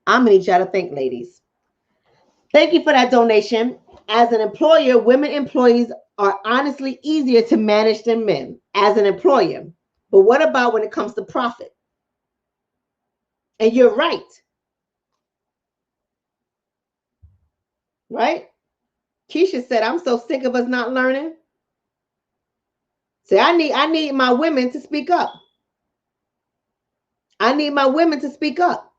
I'm going to need y'all to think, ladies. Thank you for that donation. As an employer, women employees are honestly easier to manage than men as an employer. But what about when it comes to profit? And you're right. Right? Keisha said, I'm so sick of us not learning. Say, I need my women to speak up. I need my women to speak up.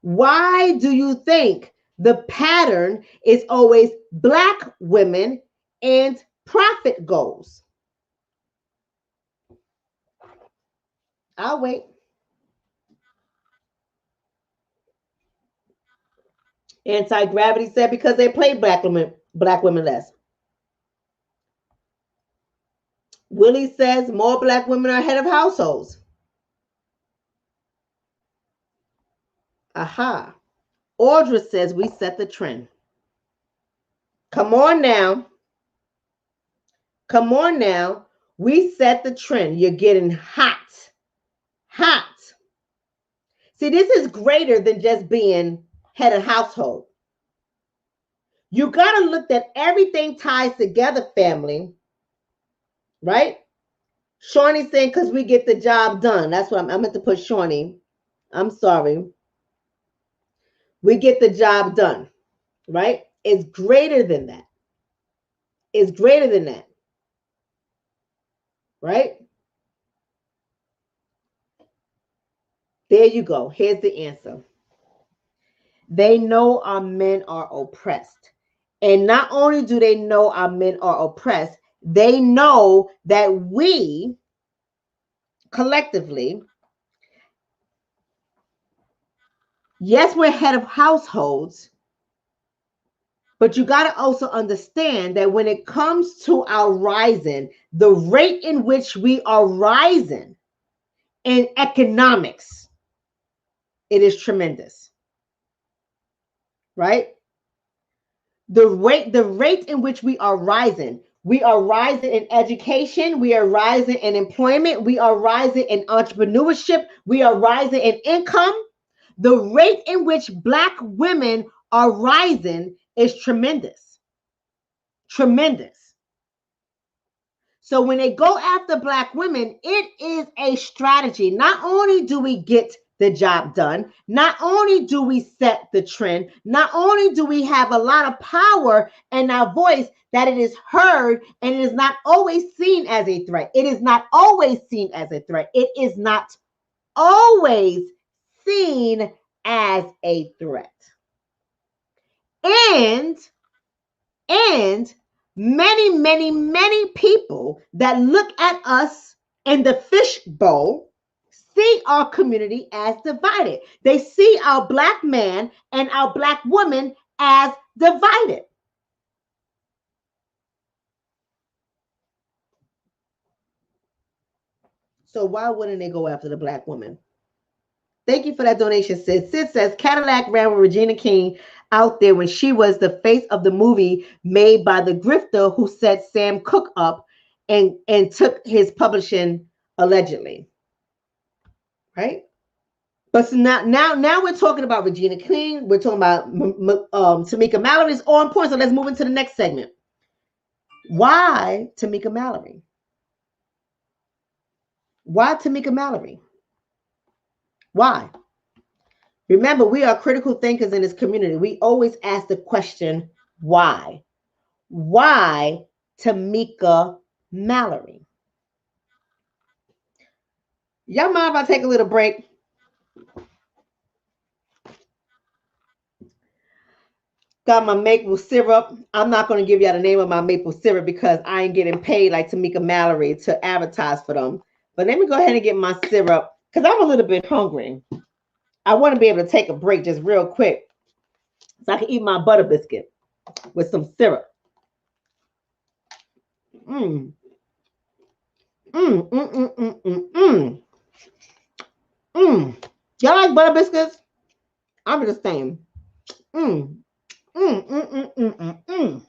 Why do you think the pattern is always Black women and profit goals? I'll wait. Anti-gravity said because they play black women less. Willie says more Black women are head of households. Aha. Audra says we set the trend. Come on now. Come on now. We set the trend. You're getting hot. Hot. See, this is greater than just being head of household. You got to look that everything ties together, family. Right? Shawnee saying because we get the job done. That's what I meant to put Shawnee. I'm sorry. We get the job done. Right? It's greater than that. It's greater than that. Right? There you go. Here's the answer. They know our men are oppressed. And not only do they know our men are oppressed, they know that we collectively, yes, we're head of households, but you got to also understand that when it comes to our rising, the rate in which we are rising in economics, it is tremendous. Right? The rate in which we are rising in education, we are rising in employment, we are rising in entrepreneurship, we are rising in income. The rate in which Black women are rising is tremendous. Tremendous. So when they go after Black women, it is a strategy. Not only do we get the job done, not only do we set the trend, not only do we have a lot of power in our voice that it is heard and it is not always seen as a threat. It is not always seen as a threat. It is not always seen as a threat. And many people that look at us in the fishbowl see our community as divided. They see our Black man and our Black woman as divided. So why wouldn't they go after the Black woman? Thank you for that donation, Sid. Sid says Cadillac ran with Regina King out there when she was the face of the movie made by the grifter who set Sam Cooke up and took his publishing allegedly. Right? But so now we're talking about Regina King. We're talking about Tamika Mallory is on point. So let's move into the next segment. Why Tamika Mallory? Why Tamika Mallory? Why? Remember, we are critical thinkers in this community. We always ask the question, why? Why Tamika Mallory? Y'all mind if I take a little break? Got my maple syrup. I'm not going to give y'all the name of my maple syrup because I ain't getting paid like Tamika Mallory to advertise for them. But let me go ahead and get my syrup because I'm a little bit hungry. I want to be able to take a break just real quick so I can eat my butter biscuit with some syrup. Mmm. Mmm, mmm, mmm, mmm, mmm, mmm. Mmm. Y'all like butter biscuits? I'm just saying. Mmm. Mmm, mmm, mmm, mmm, mmm, mmm.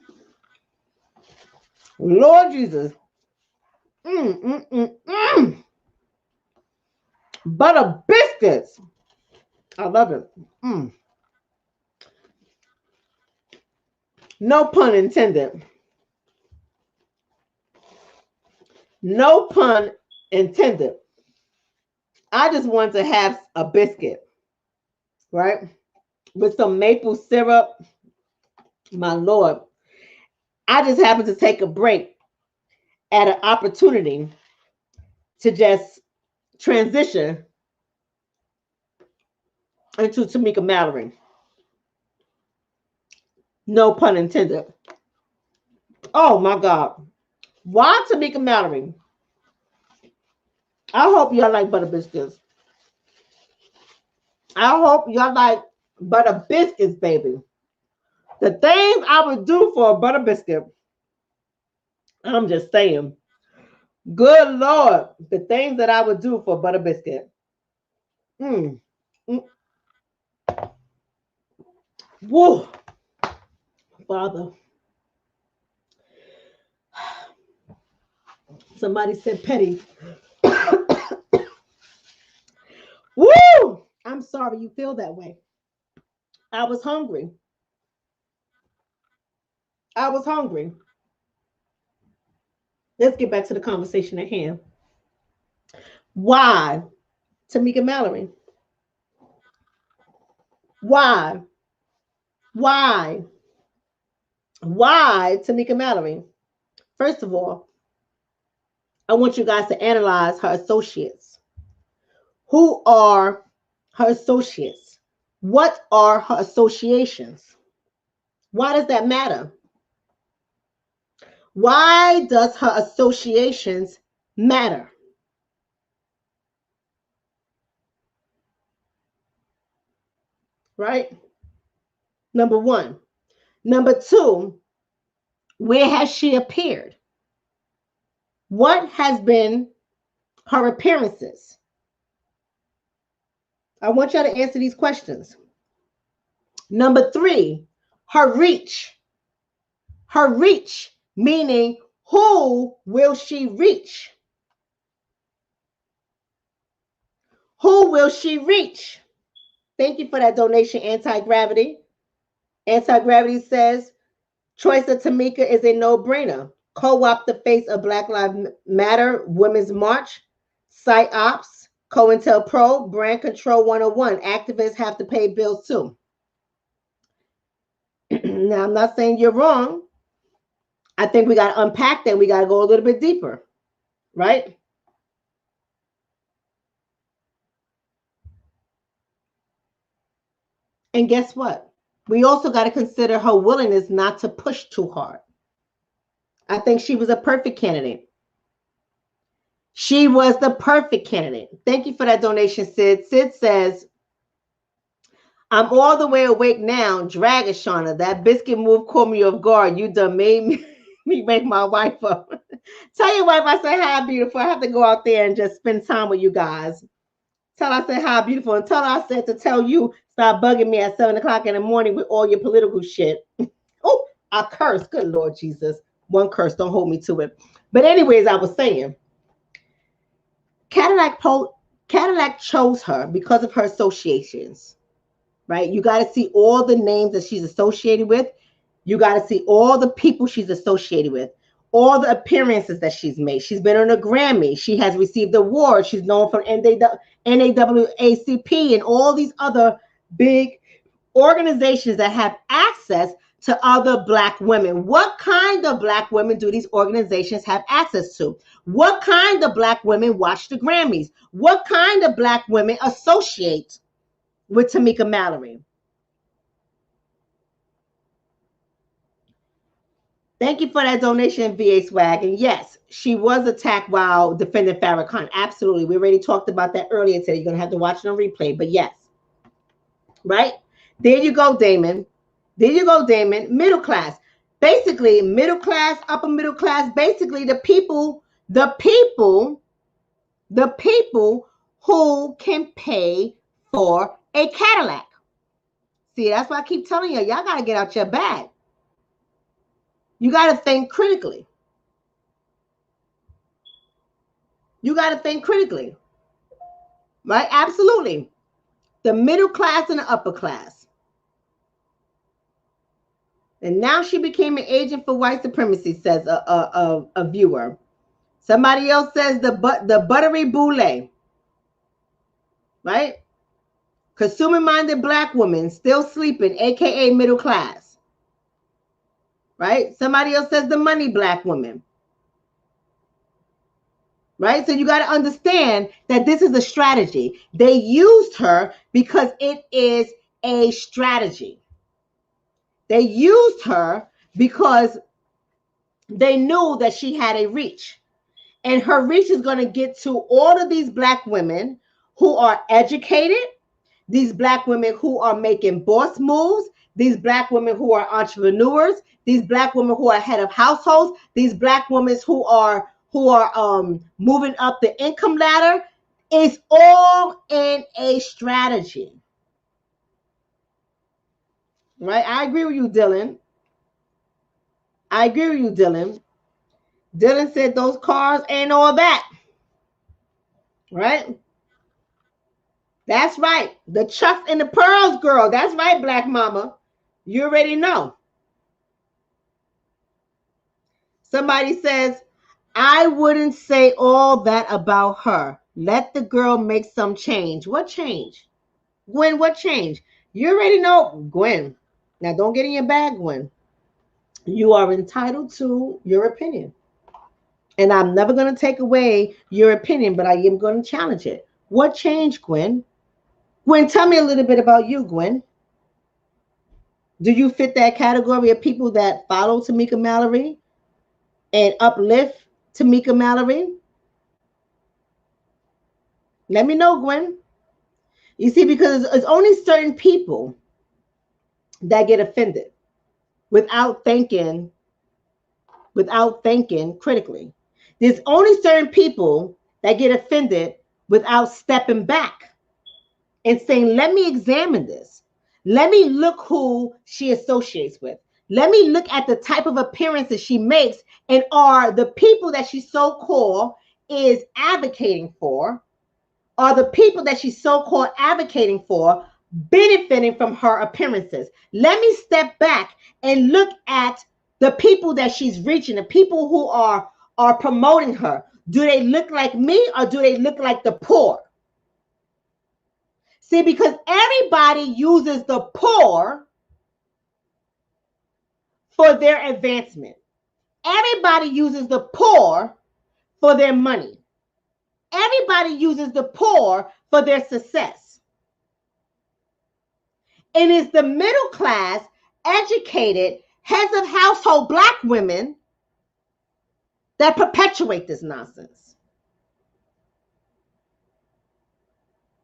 Lord Jesus. Mmm, mmm, mmm, mmm. Butter biscuits. I love it. Mmm. No pun intended. No pun intended. I just want to have a biscuit, right? With some maple syrup. My Lord. I just happened to take a break at an opportunity to just transition into Tamika Mallory. No pun intended. Oh my God. Why Tamika Mallory? I hope y'all like butter biscuits. I hope y'all like butter biscuits, baby. The things I would do for a butter biscuit. I'm just saying. Good Lord. The things that I would do for a butter biscuit. Mm. Mm. Whoa. Father. Somebody said petty. Woo! I'm sorry you feel that way. I was hungry. I was hungry. Let's get back to the conversation at hand. Why Tamika Mallory? Why? Why? Why Tamika Mallory? First of all, I want you guys to analyze her associates. Who are her associates? What are her associations? Why does that matter? Why does her associations matter? Right? Number one. Number two, where has she appeared? What has been her appearances? I want y'all to answer these questions. Number three, her reach. Her reach, meaning who will she reach? Who will she reach? Thank you for that donation, Anti-Gravity. Anti-Gravity says, choice of Tamika is a no-brainer. Co-op the face of Black Lives Matter, Women's March, PsyOps, COINTELPRO, Brand Control 101. Activists have to pay bills too. Now, I'm not saying you're wrong. I think we got to unpack that. We got to go a little bit deeper, right? And guess what? We also got to consider her willingness not to push too hard. I think she was a perfect candidate. She was the perfect candidate. Thank you for that donation, Sid. Sid says, I'm all the way awake now. Drshonna. That biscuit move caught me off guard. You done made me make my wife up. Tell your wife I say hi, beautiful. I have to go out there and just spend time with you guys. Tell her I said hi, beautiful. And tell her I said to tell you, stop bugging me at 7 o'clock in the morning with all your political shit. Oh, I curse. Good Lord Jesus. One curse. Don't hold me to it. But anyways, I was saying, Cadillac chose her because of her associations, right? You got to see all the names that she's associated with. You got to see all the people she's associated with. all the appearances that she's made. She's been on a Grammy. She has received awards. She's known from NAACP and all these other big organizations that have access to other Black women. What kind of Black women do these organizations have access to? What kind of Black women watch the Grammys? What kind of Black women associate with Tamika Mallory? Thank you for that donation, VA Swag. And yes, she was attacked while defending Farrakhan. Absolutely. We already talked about that earlier today. You're going to have to watch it on replay. But yes. Right? There you go, Damon. There you go, Damon. Middle class. Basically, middle class, upper middle class, basically the people who can pay for a Cadillac. See, that's why I keep telling you, y'all got to get out your bag. You got to think critically. You got to think critically. Right? Absolutely. The middle class and the upper class. And now she became an agent for white supremacy, says a viewer. Somebody else says the buttery boule. Right? Consumer-minded Black woman still sleeping, aka middle class. Right? Somebody else says the money Black woman. Right? So you got to understand that this is a strategy. They used her because it is a strategy. They used her because they knew that she had a reach. And her reach is going to get to all of these Black women who are educated, these Black women who are making boss moves, these Black women who are entrepreneurs, these Black women who are head of households, these Black women who are moving up the income ladder. It's all in a strategy. Right? I agree with you, Dylan. I agree with you, Dylan. Dylan said those cars ain't all that. Right? That's right. The chucks and the pearls, girl. That's right, Black mama. You already know. Somebody says, I wouldn't say all that about her. Let the girl make some change. What change? Gwen, what change? You already know, Gwen. Now, don't get in your bag, Gwen. You are entitled to your opinion. And I'm never going to take away your opinion, but I am going to challenge it. What changed, Gwen? Gwen, tell me a little bit about you, Gwen. Do you fit that category of people that follow Tamika Mallory and uplift Tamika Mallory? Let me know, Gwen. You see, because it's only certain people that get offended without thinking critically. There's only certain people that get offended without stepping back and saying, let me examine this. Let me look who she associates with. Let me look at the type of appearances she makes, and are the people that she so-called is advocating for, are the people that she's so-called advocating for benefiting from her appearances. Let me step back and look at the people that she's reaching, the people who are promoting her. Do they look like me, or do they look like the poor? See, because everybody uses the poor for their advancement. Everybody uses the poor for their money. Everybody uses the poor for their success. And it's the middle class, educated, heads of household Black women that perpetuate this nonsense.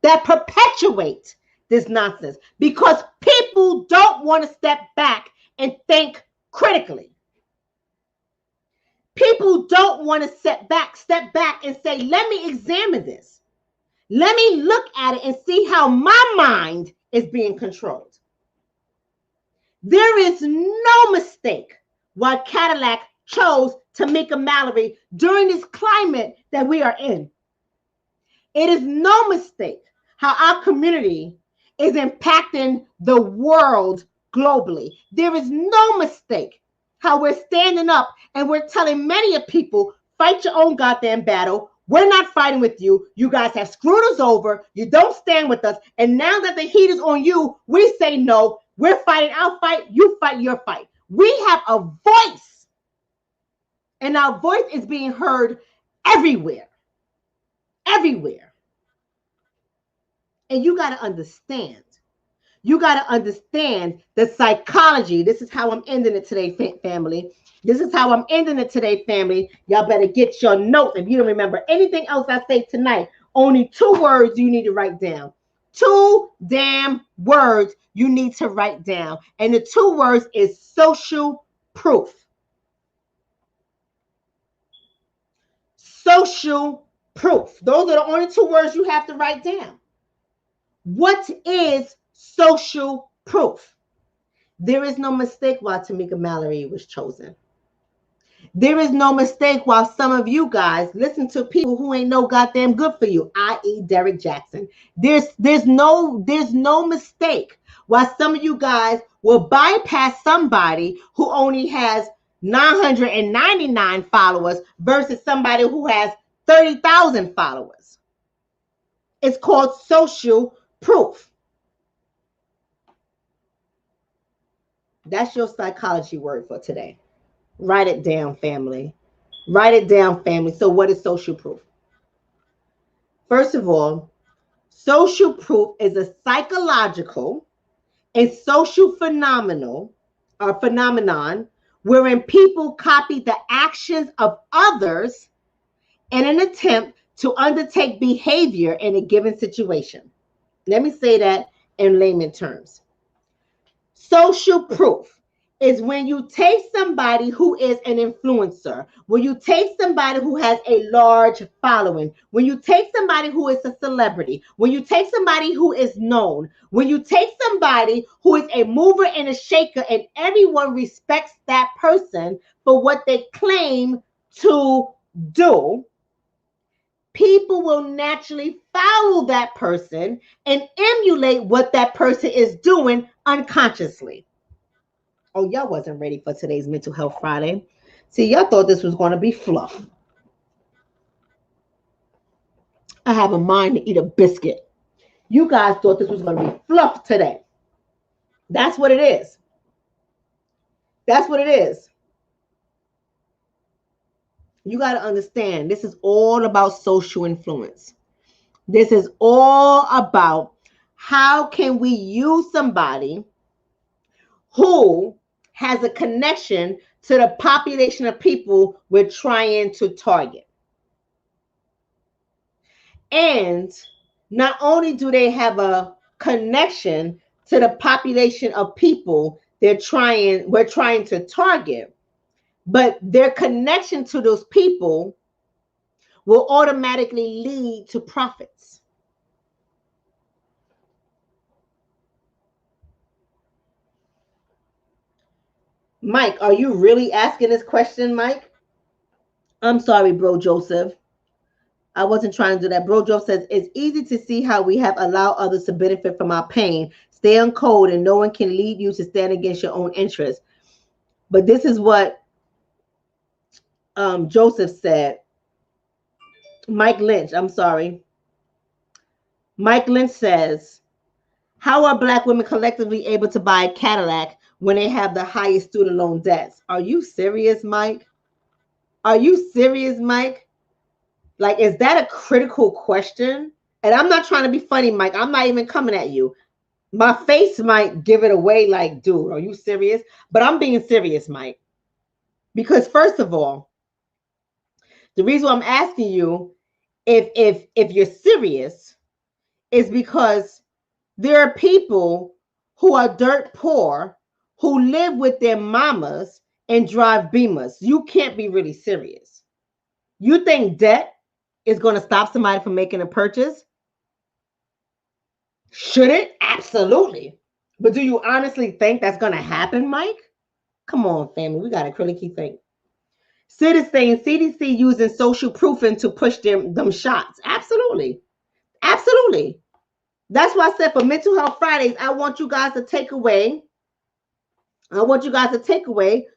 That perpetuate this nonsense because people don't want to step back and think critically. People don't want to step back and say, let me examine this. Let me look at it and see how my mind is being controlled. There is no mistake why Cadillac chose Tamika Mallory during this climate that we are in. It is no mistake how our community is impacting the world globally. There is no mistake how we're standing up and we're telling many of people, fight your own goddamn battle. We're not fighting with you. You guys have screwed us over. You don't stand with us. And now that the heat is on you, we say no. We're fighting our fight. You fight your fight. We have a voice. And our voice is being heard everywhere. Everywhere. And you got to understand. You got to understand the psychology. This is how I'm ending it today, family. This is how I'm ending it today, family. Y'all better get your notes. If you don't remember anything else I say tonight, only 2 words you need to write down. 2 damn words you need to write down. And the 2 words is social proof. Social proof. Those are the only 2 words you have to write down. What is social proof? There is no mistake why Tamika Mallory was chosen. There is no mistake why some of you guys listen to people who ain't no goddamn good for you, i.e. Derek Jackson. There's no mistake why some of you guys will bypass somebody who only has 999 followers versus somebody who has 30,000 followers. It's called social proof. That's your psychology word for today. Write it down, family. Write it down, family. So what is social proof? First of all, social proof is a psychological and social phenomenon wherein people copy the actions of others in an attempt to undertake behavior in a given situation. Let me say that in layman terms. Social proof is when you take somebody who is an influencer, when you take somebody who has a large following, when you take somebody who is a celebrity, when you take somebody who is known, when you take somebody who is a mover and a shaker and everyone respects that person for what they claim to do, people will naturally follow that person and emulate what that person is doing unconsciously. Oh, y'all wasn't ready for today's Mental Health Friday. See, y'all thought this was going to be fluff. I have a mind to eat a biscuit. You guys thought this was going to be fluff today. That's what it is. That's what it is. You got to understand, this is all about social influence. This is all about how can we use somebody who has a connection to the population of people we're trying to target. And not only do they have a connection to the population of people we're trying to target, but their connection to those people will automatically lead to profits. Mike, are you really asking this question, Mike? I'm sorry, Bro Joseph. I wasn't trying to do that. Bro Joseph says, it's easy to see how we have allowed others to benefit from our pain. Stay on code and no one can lead you to stand against your own interests. But this is what Joseph said. Mike Lynch, I'm sorry. Mike Lynch says, how are Black women collectively able to buy a Cadillac when they have the highest student loan debts? Are you serious, Mike? Are you serious, Mike? Like, is that a critical question? And I'm not trying to be funny, Mike. I'm not even coming at you. My face might give it away like, dude, are you serious? But I'm being serious, Mike. Because first of all, the reason I'm asking you if you're serious is because there are people who are dirt poor who live with their mamas and drive Beamers. You can't be really serious. You think debt is going to stop somebody from making a purchase? Should it? Absolutely. But do you honestly think that's going to happen, Mike? Come on, family. We got to critically think. Sid is saying CDC using social proofing to push them shots. Absolutely. Absolutely. That's why I said for Mental Health Fridays, I want you guys to take away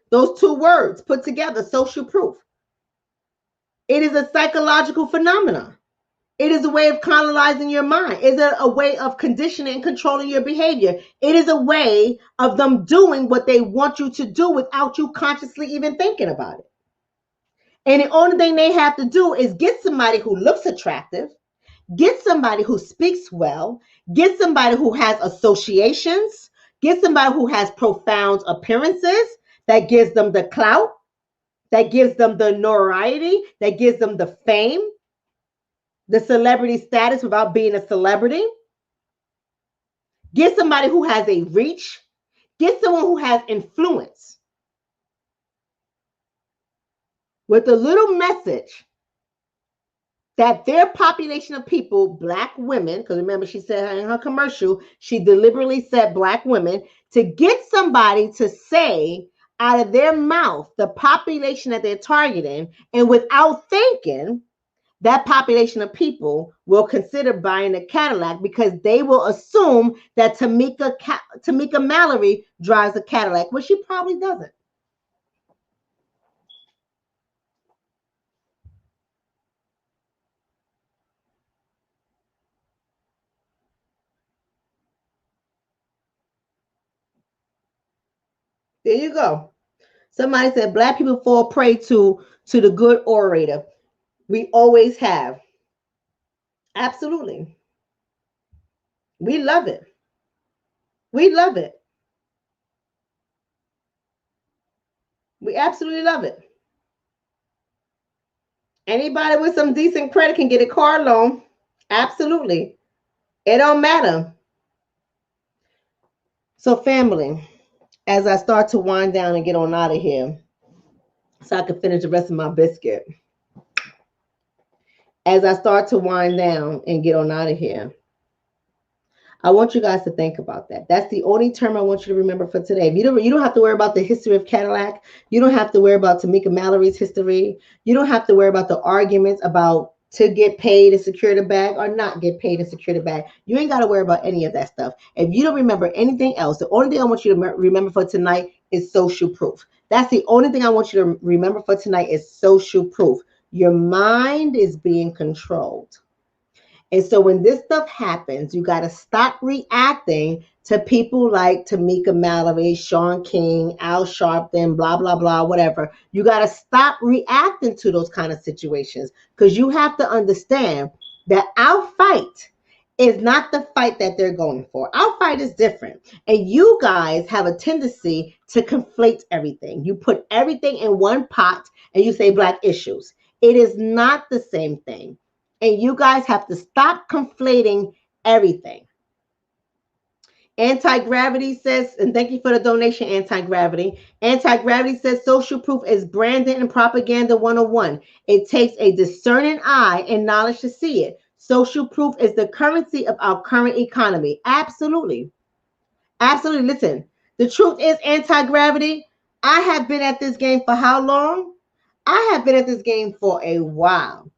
Those two words put together, social proof. It is a psychological phenomenon. It is a way of colonizing your mind. It is a way of conditioning and controlling your behavior. It is a way of them doing what they want you to do without you consciously even thinking about it. And the only thing they have to do is get somebody who looks attractive, get somebody who speaks well, get somebody who has associations, get somebody who has profound appearances that gives them the clout, that gives them the notoriety, that gives them the fame, the celebrity status without being a celebrity. Get somebody who has a reach. Get someone who has influence with a little message that their population of people, Black women, because remember she said in her commercial, she deliberately said Black women, to get somebody to say out of their mouth the population that they're targeting, and without thinking, that population of people will consider buying a Cadillac because they will assume that Tamika Mallory drives a Cadillac, which she probably doesn't. There you go. Somebody said Black people fall prey to the good orator. We always have. Absolutely. We love it. We love it. We absolutely love it. Anybody with some decent credit can get a car loan. Absolutely. It don't matter. So, family, as I start to wind down and get on out of here, so I can finish the rest of my biscuit. As I start to wind down and get on out of here, I want you guys to think about that. That's the only term I want you to remember for today. You don't have to worry about the history of Cadillac. You don't have to worry about Tamika Mallory's history. You don't have to worry about the arguments about to get paid and secure the bag or not get paid and secure the bag. You ain't got to worry about any of that stuff. If you don't remember anything else, the only thing I want you to remember for tonight is social proof. That's the only thing I want you to remember for tonight is social proof. Your mind is being controlled. And so when this stuff happens, you got to stop reacting to people like Tamika Mallory, Sean King, Al Sharpton, blah, blah, blah, whatever. You got to stop reacting to those kind of situations because you have to understand that our fight is not the fight that they're going for. Our fight is different. And you guys have a tendency to conflate everything. You put everything in one pot and you say Black issues. It is not the same thing. And you guys have to stop conflating everything. Anti-Gravity says, and thank you for the donation, Anti-Gravity. Anti-Gravity says social proof is branding and propaganda 101. It takes a discerning eye and knowledge to see it. Social proof is the currency of our current economy. Absolutely. Absolutely. Listen, the truth is, Anti-Gravity, I have been at this game for how long? I have been at this game for a while.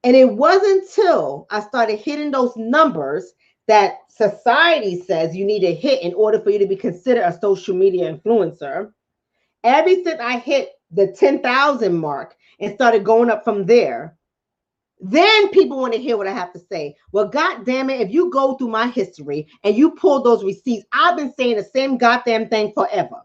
And it wasn't until I started hitting those numbers that society says you need to hit in order for you to be considered a social media influencer. Ever since I hit the 10,000 mark and started going up from there, then people want to hear what I have to say. Well, God damn it, if you go through my history and you pull those receipts, I've been saying the same goddamn thing forever.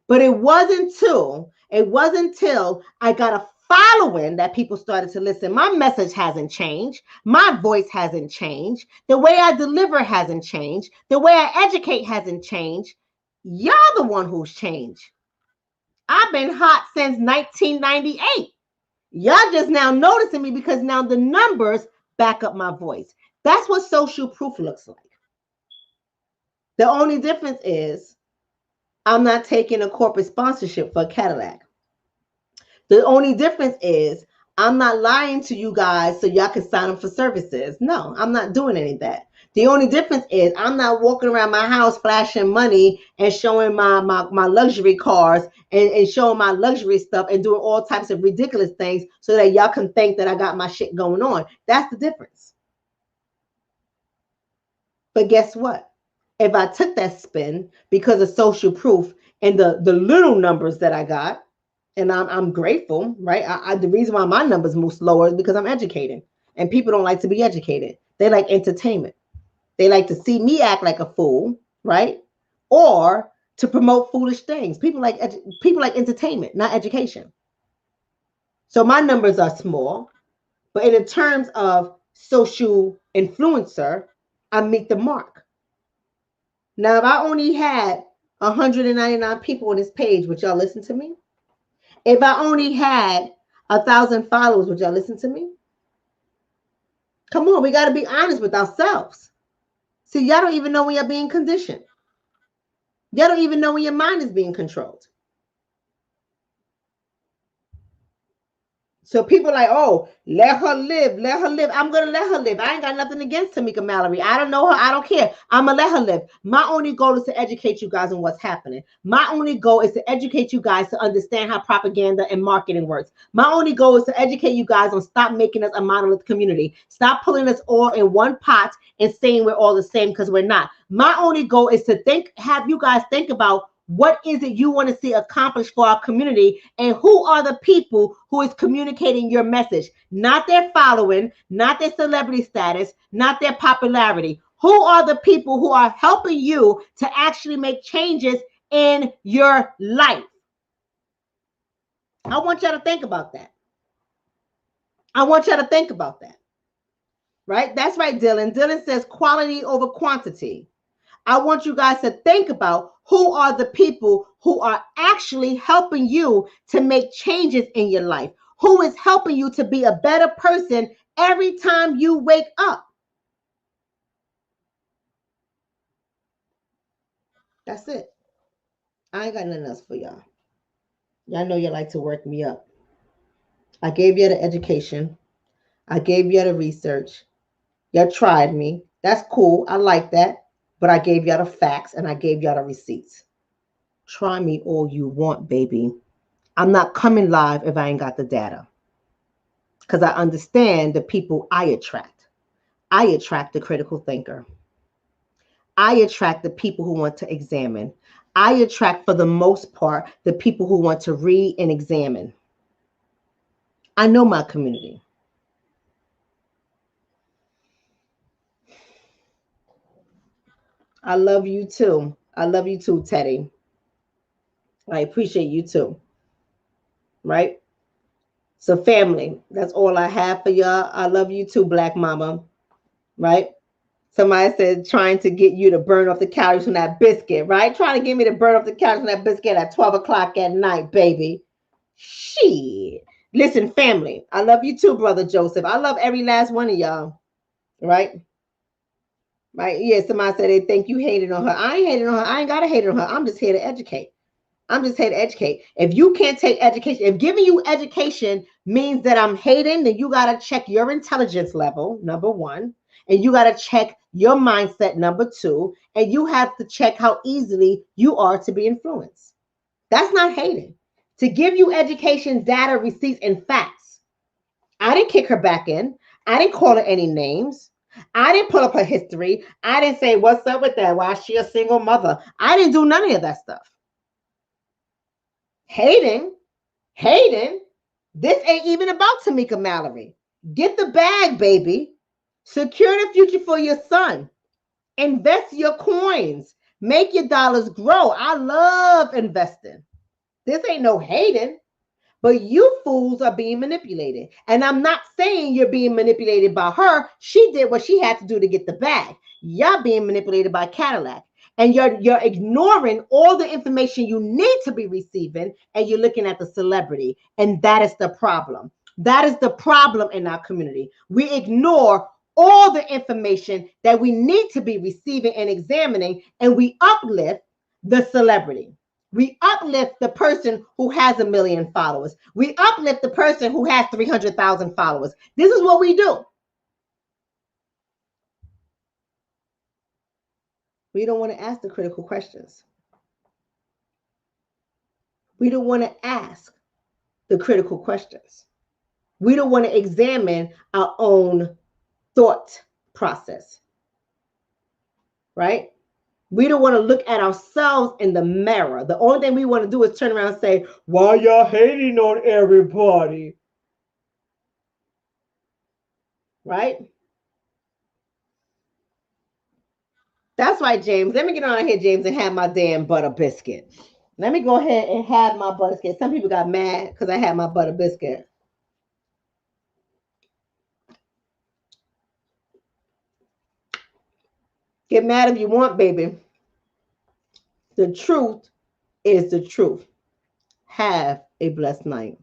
But it wasn't until I got a following that people started to listen. My message hasn't changed. My voice hasn't changed. The way I deliver hasn't changed. The way I educate hasn't changed. Y'all the one who's changed. I've been hot since 1998. Y'all just now noticing me because now the numbers back up my voice. That's what social proof looks like. The only difference is I'm not taking a corporate sponsorship for a Cadillac. The only difference is I'm not lying to you guys so y'all can sign up for services. No, I'm not doing any of that. The only difference is I'm not walking around my house flashing money and showing my luxury cars and showing my luxury stuff and doing all types of ridiculous things so that y'all can think that I got my shit going on. That's the difference. But guess what? If I took that spin because of social proof and the little numbers that I got, and I'm grateful, right? The reason why my numbers move slower is because I'm educated, and people don't like to be educated. They like entertainment. They like to see me act like a fool, right? Or to promote foolish things. People like entertainment, not education. So my numbers are small, but in terms of social influencer, I meet the mark. Now, if I only had 199 people on this page, would y'all listen to me? If I only had 1,000 followers, would y'all listen to me? Come on, we got to be honest with ourselves. See, y'all don't even know when you're being conditioned. Y'all don't even know when your mind is being controlled. So people are like, oh, let her live, let her live. I'm going to let her live. I ain't got nothing against Tamika Mallory. I don't know her. I don't care. I'm going to let her live. My only goal is to educate you guys on what's happening. My only goal is to educate you guys to understand how propaganda and marketing works. My only goal is to educate you guys on stop making us a monolith community. Stop pulling us all in one pot and saying we're all the same, because we're not. My only goal is to have you guys think about what is it you want to see accomplished for our community, and who are the people who is communicating your message? Not their following, not their celebrity status, not their popularity. Who are the people who are helping you to actually make changes in your life? I want y'all to think about that. I want y'all to think about that. Right? That's right, Dylan. Dylan says quality over quantity. I want you guys to think about who are the people who are actually helping you to make changes in your life. Who is helping you to be a better person every time you wake up. That's it. I ain't got nothing else for y'all. Y'all know you like to work me up. I gave you the education. I gave you the research. Y'all tried me. That's cool. I like that. But I gave y'all the facts and I gave y'all the receipts. Try me all you want, baby. I'm not coming live if I ain't got the data, because I understand the people I attract. I attract the critical thinker. I attract the people who want to examine. I attract, for the most part, the people who want to read and examine. I know my community. I love you too. I love you too, Teddy. I appreciate you too. Right? So family, that's all I have for y'all. I love you too, Black Mama. Right? Somebody said trying to get you to burn off the calories from that biscuit, right? Trying to get me to burn off the calories from that biscuit at 12 o'clock at night, baby. Shit. Listen, family, I love you too, Brother Joseph. I love every last one of y'all, right? Right? Yeah, somebody said they think you hated on her. I ain't hating on her. I ain't got to hate on her. I'm just here to educate. I'm just here to educate. If you can't take education, if giving you education means that I'm hating, then you got to check your intelligence level, number one. And you got to check your mindset, number two. And you have to check how easily you are to be influenced. That's not hating. To give you education, data, receipts, and facts. I didn't kick her back in. I didn't call her any names. I didn't pull up her history. I didn't say, what's up with that? Why is she a single mother? I didn't do none of that stuff. Hating. This ain't even about Tamika Mallory. Get the bag, baby. Secure the future for your son. Invest your coins. Make your dollars grow. I love investing. This ain't no hating, but you fools are being manipulated. And I'm not saying you're being manipulated by her. She did what she had to do to get the bag. Y'all being manipulated by Cadillac. And you're ignoring all the information you need to be receiving, and you're looking at the celebrity. And that is the problem. That is the problem in our community. We ignore all the information that we need to be receiving and examining, and we uplift the celebrity. We uplift the person who has 1 million followers. We uplift the person who has 300,000 followers. This is what we do. We don't want to ask the critical questions. We don't want to ask the critical questions. We don't want to examine our own thought process. Right? We don't want to look at ourselves in the mirror. The only thing we want to do is turn around and say, why y'all hating on everybody? Right? That's right, James. Let me get on here, James, and have my damn butter biscuit. Let me go ahead and have my butter biscuit. Some people got mad because I had my butter biscuit. Get mad if you want, baby. The truth is the truth. Have a blessed night.